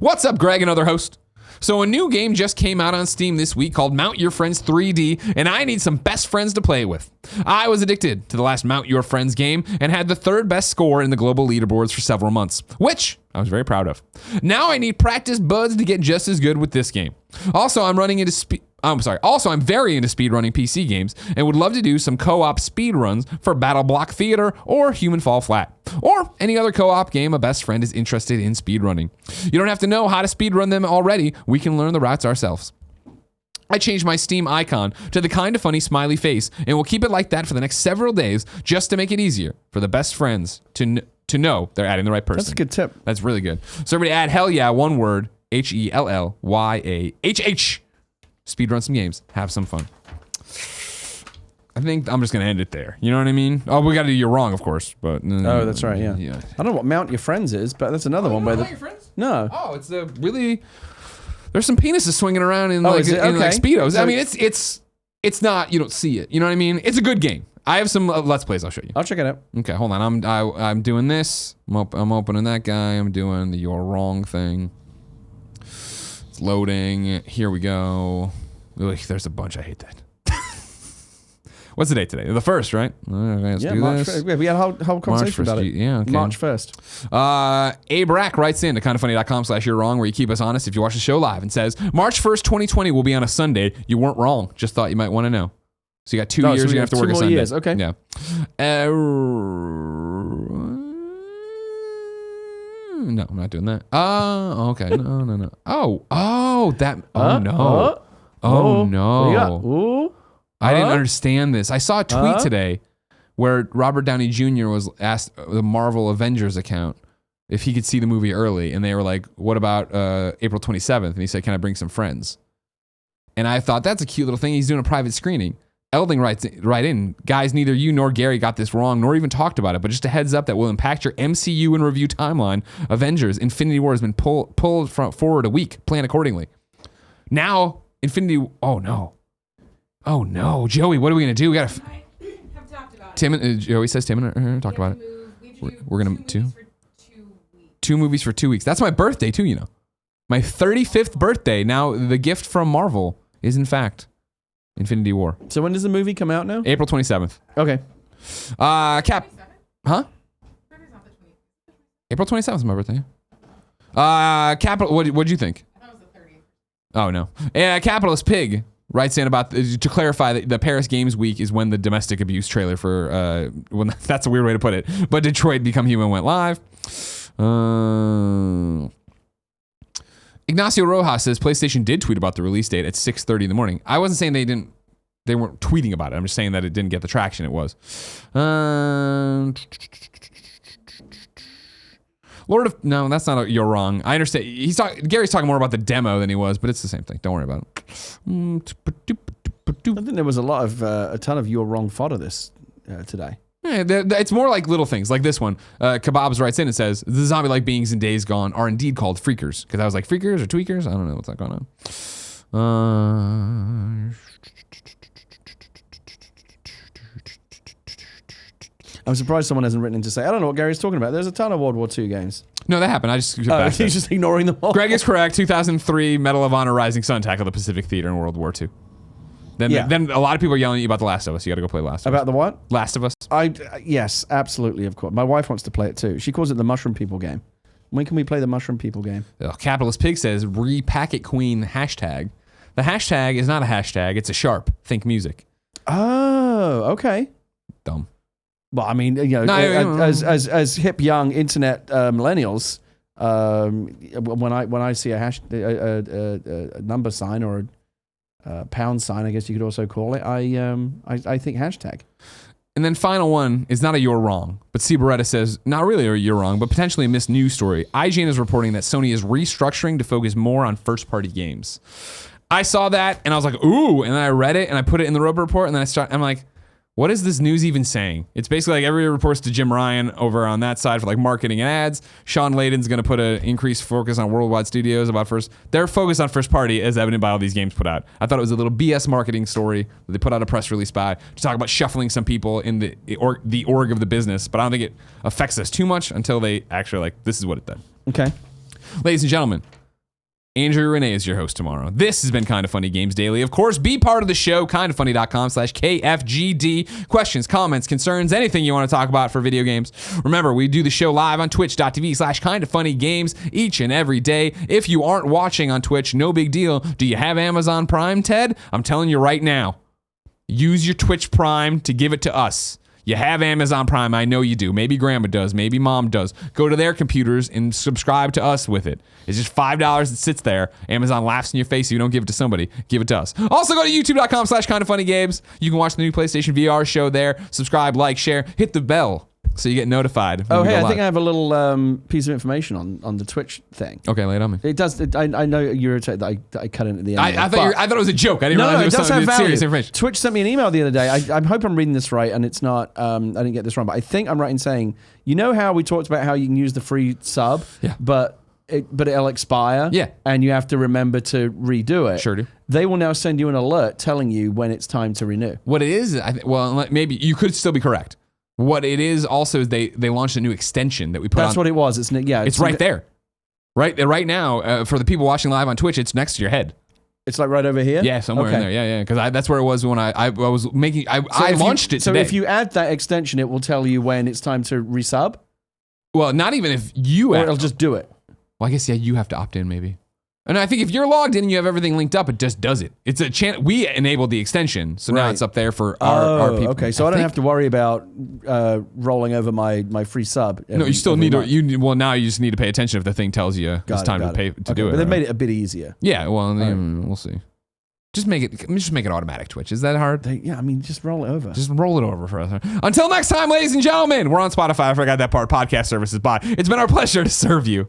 What's up, Greg and other host? So a new game just came out on Steam this week called Mount Your Friends 3D, and I need some best friends to play with. I was addicted to the last Mount Your Friends game and had the third best score in the global leaderboards for several months, which I was very proud of. Now I need practice buds to get just as good with this game. Also, I'm very into speedrunning PC games and would love to do some co-op speedruns for Battle Block Theater or Human Fall Flat, or any other co-op game a best friend is interested in speedrunning. You don't have to know how to speedrun them already. We can learn the routes ourselves. I changed my Steam icon to the Kind of Funny smiley face, and we'll keep it like that for the next several days just to make it easier for the best friends to know they're adding the right person. That's a good tip. That's really good. So everybody add Hellyahh, one word, HELLYAHH. Speedrun some games. Have some fun. I think I'm just going to end it there. You know what I mean? Oh, we got to do You're Wrong, of course. But oh, that's right, yeah. I don't know what Mount Your Friends is, but that's another one. Mount Your Friends? No. Oh, it's a really... There's some penises swinging around in like Speedos. So, I mean, it's not, you don't see it. You know what I mean? It's a good game. I have some Let's Plays I'll show you. I'll check it out. Okay, hold on. I'm doing this. I'm opening that guy. I'm doing the You're Wrong thing. It's loading. Here we go. Ugh, there's a bunch. I hate that. What's the date today? The 1st, right? Okay, let's do March this. 1st. Yeah, we had a whole conversation about it. Yeah, okay. March 1st. Abe Rack writes in to kindoffunny.com/you're wrong, where you keep us honest if you watch the show live, and says, March 1st, 2020 will be on a Sunday. You weren't wrong. Just thought you might want to know. So you got 2 years. So you have to work a Sunday. 2 more years. Okay. Yeah. No, I'm not doing that. Oh, okay. No. Oh, that. Oh, no. Oh, no. I didn't understand this. I saw a tweet today where Robert Downey Jr. was asked the Marvel Avengers account if he could see the movie early. And they were like, what about April 27th? And he said, can I bring some friends? And I thought, that's a cute little thing. He's doing a private screening. Elding writes right in, guys, neither you nor Gary got this wrong, nor even talked about it, but just a heads up that will impact your MCU and review timeline. Avengers, Infinity War has been pulled forward a week. Plan accordingly. Now, oh no, Joey, what are we gonna do? We gotta. I have talked about Tim and Joey says Tim and her talked about it. We're gonna two movies for 2 weeks. That's my birthday too, you know. My 35th birthday. Now the gift from Marvel is in fact Infinity War. So when does the movie come out now? April 27th. Okay. Huh? April 27th is my birthday. Capital. What'd you think? I thought it was the 30th. Oh no. Capitalist Pig writes in about to clarify that the Paris Games Week is when the domestic abuse trailer for that's a weird way to put it, but Detroit Become Human went live. Ignacio Rojas says PlayStation did tweet about the release date at 6:30 in the morning. I wasn't saying they weren't tweeting about it. I'm just saying that it didn't get the traction it was. No, that's not you're wrong. I understand. Gary's talking more about the demo than he was, but it's the same thing. Don't worry about it. I think there was a ton of you're wrong fodder this today. Yeah, it's more like little things, like this one. Kebabs writes in and says, the zombie-like beings in Days Gone are indeed called freakers. Because I was like, freakers or tweakers? I don't know what's that going on. I'm surprised someone hasn't written in to say, I don't know what Gary's talking about. There's a ton of World War II games. No, that happened. I just he's just ignoring them all. Greg is correct. 2003 Medal of Honor Rising Sun tackled the Pacific Theater in World War II. Then a lot of people are yelling at you about The Last of Us. You got to go play Last of Us. About the what? Last of Us. Yes, absolutely, of course. My wife wants to play it too. She calls it the Mushroom People game. When can we play the Mushroom People game? Capitalist Pig says, repacket queen hashtag. The hashtag is not a hashtag. It's a sharp. Think music. Oh, okay. Dumb. Well, I mean, as hip young internet millennials, when I see a number sign or a pound sign, I guess you could also call it, I think hashtag. And then final one is not a you're wrong, but C. Beretta says, not really a you're wrong, but potentially a missed news story. IGN is reporting that Sony is restructuring to focus more on first-party games. I saw that and I was like, ooh, and then I read it and I put it in the Roper Report and then I'm like, what is this news even saying? It's basically like every report's to Jim Ryan over on that side for like marketing and ads. Sean Layden's going to put an increased focus on worldwide studios they're focused on first party as evident by all these games put out. I thought it was a little BS marketing story that they put out a press release to talk about shuffling some people in the org of the business, but I don't think it affects us too much until they actually this is what it did. Okay. Ladies and gentlemen, Andrea Rene is your host tomorrow. This has been Kind of Funny Games Daily. Of course, be part of the show, kindoffunny.com/KFGD. Questions, comments, concerns, anything you want to talk about for video games. Remember, we do the show live on twitch.tv/kindoffunnygames each and every day. If you aren't watching on Twitch, no big deal. Do you have Amazon Prime, Ted? I'm telling you right now, use your Twitch Prime to give it to us. You have Amazon Prime. I know you do. Maybe grandma does. Maybe mom does. Go to their computers and subscribe to us with it. It's just $5 that sits there. Amazon laughs in your face if you don't give it to somebody. Give it to us. Also, go to youtube.com/kindoffunnygames. You can watch the new PlayStation VR show there. Subscribe, like, share, hit the bell so you get notified. Oh, hey, I think I have a little piece of information on the Twitch thing. Okay, lay it on me. It does. I know you're irritated that I cut in at the end. I thought it was a joke. I didn't realize it was something serious information. Twitch sent me an email the other day. I hope I'm reading this right and it's not. I didn't get this wrong, but I think I'm right in saying, you know how we talked about how you can use the free sub, but it'll expire, and you have to remember to redo it. Sure do. They will now send you an alert telling you when it's time to renew. What it is, maybe you could still be correct. What it is also is they launched a new extension that we put on. That's what it was. It's right there. Right now, for the people watching live on Twitch, it's next to your head. It's like right over here? Yeah, somewhere in there. Yeah. Because that's where it was when I was making... I launched it today. So if you add that extension, it will tell you when it's time to resub? Well, not even if you... Or it'll just do it. Well, I guess, you have to opt in maybe. And I think if you're logged in and you have everything linked up, it just does it. It's a chance. We enabled the extension, so now it's up there for our people. Okay, so I don't have to worry about rolling over my free sub. No, you still need to. Now you just need to pay attention if the thing tells you it's time to pay to do it. But they've made it a bit easier. Yeah, well, we'll see. Just make it automatic, Twitch. Is that hard? Just roll it over. Just roll it over for us. Until next time, ladies and gentlemen, we're on Spotify. I forgot that part. Podcast services. Bye. It's been our pleasure to serve you.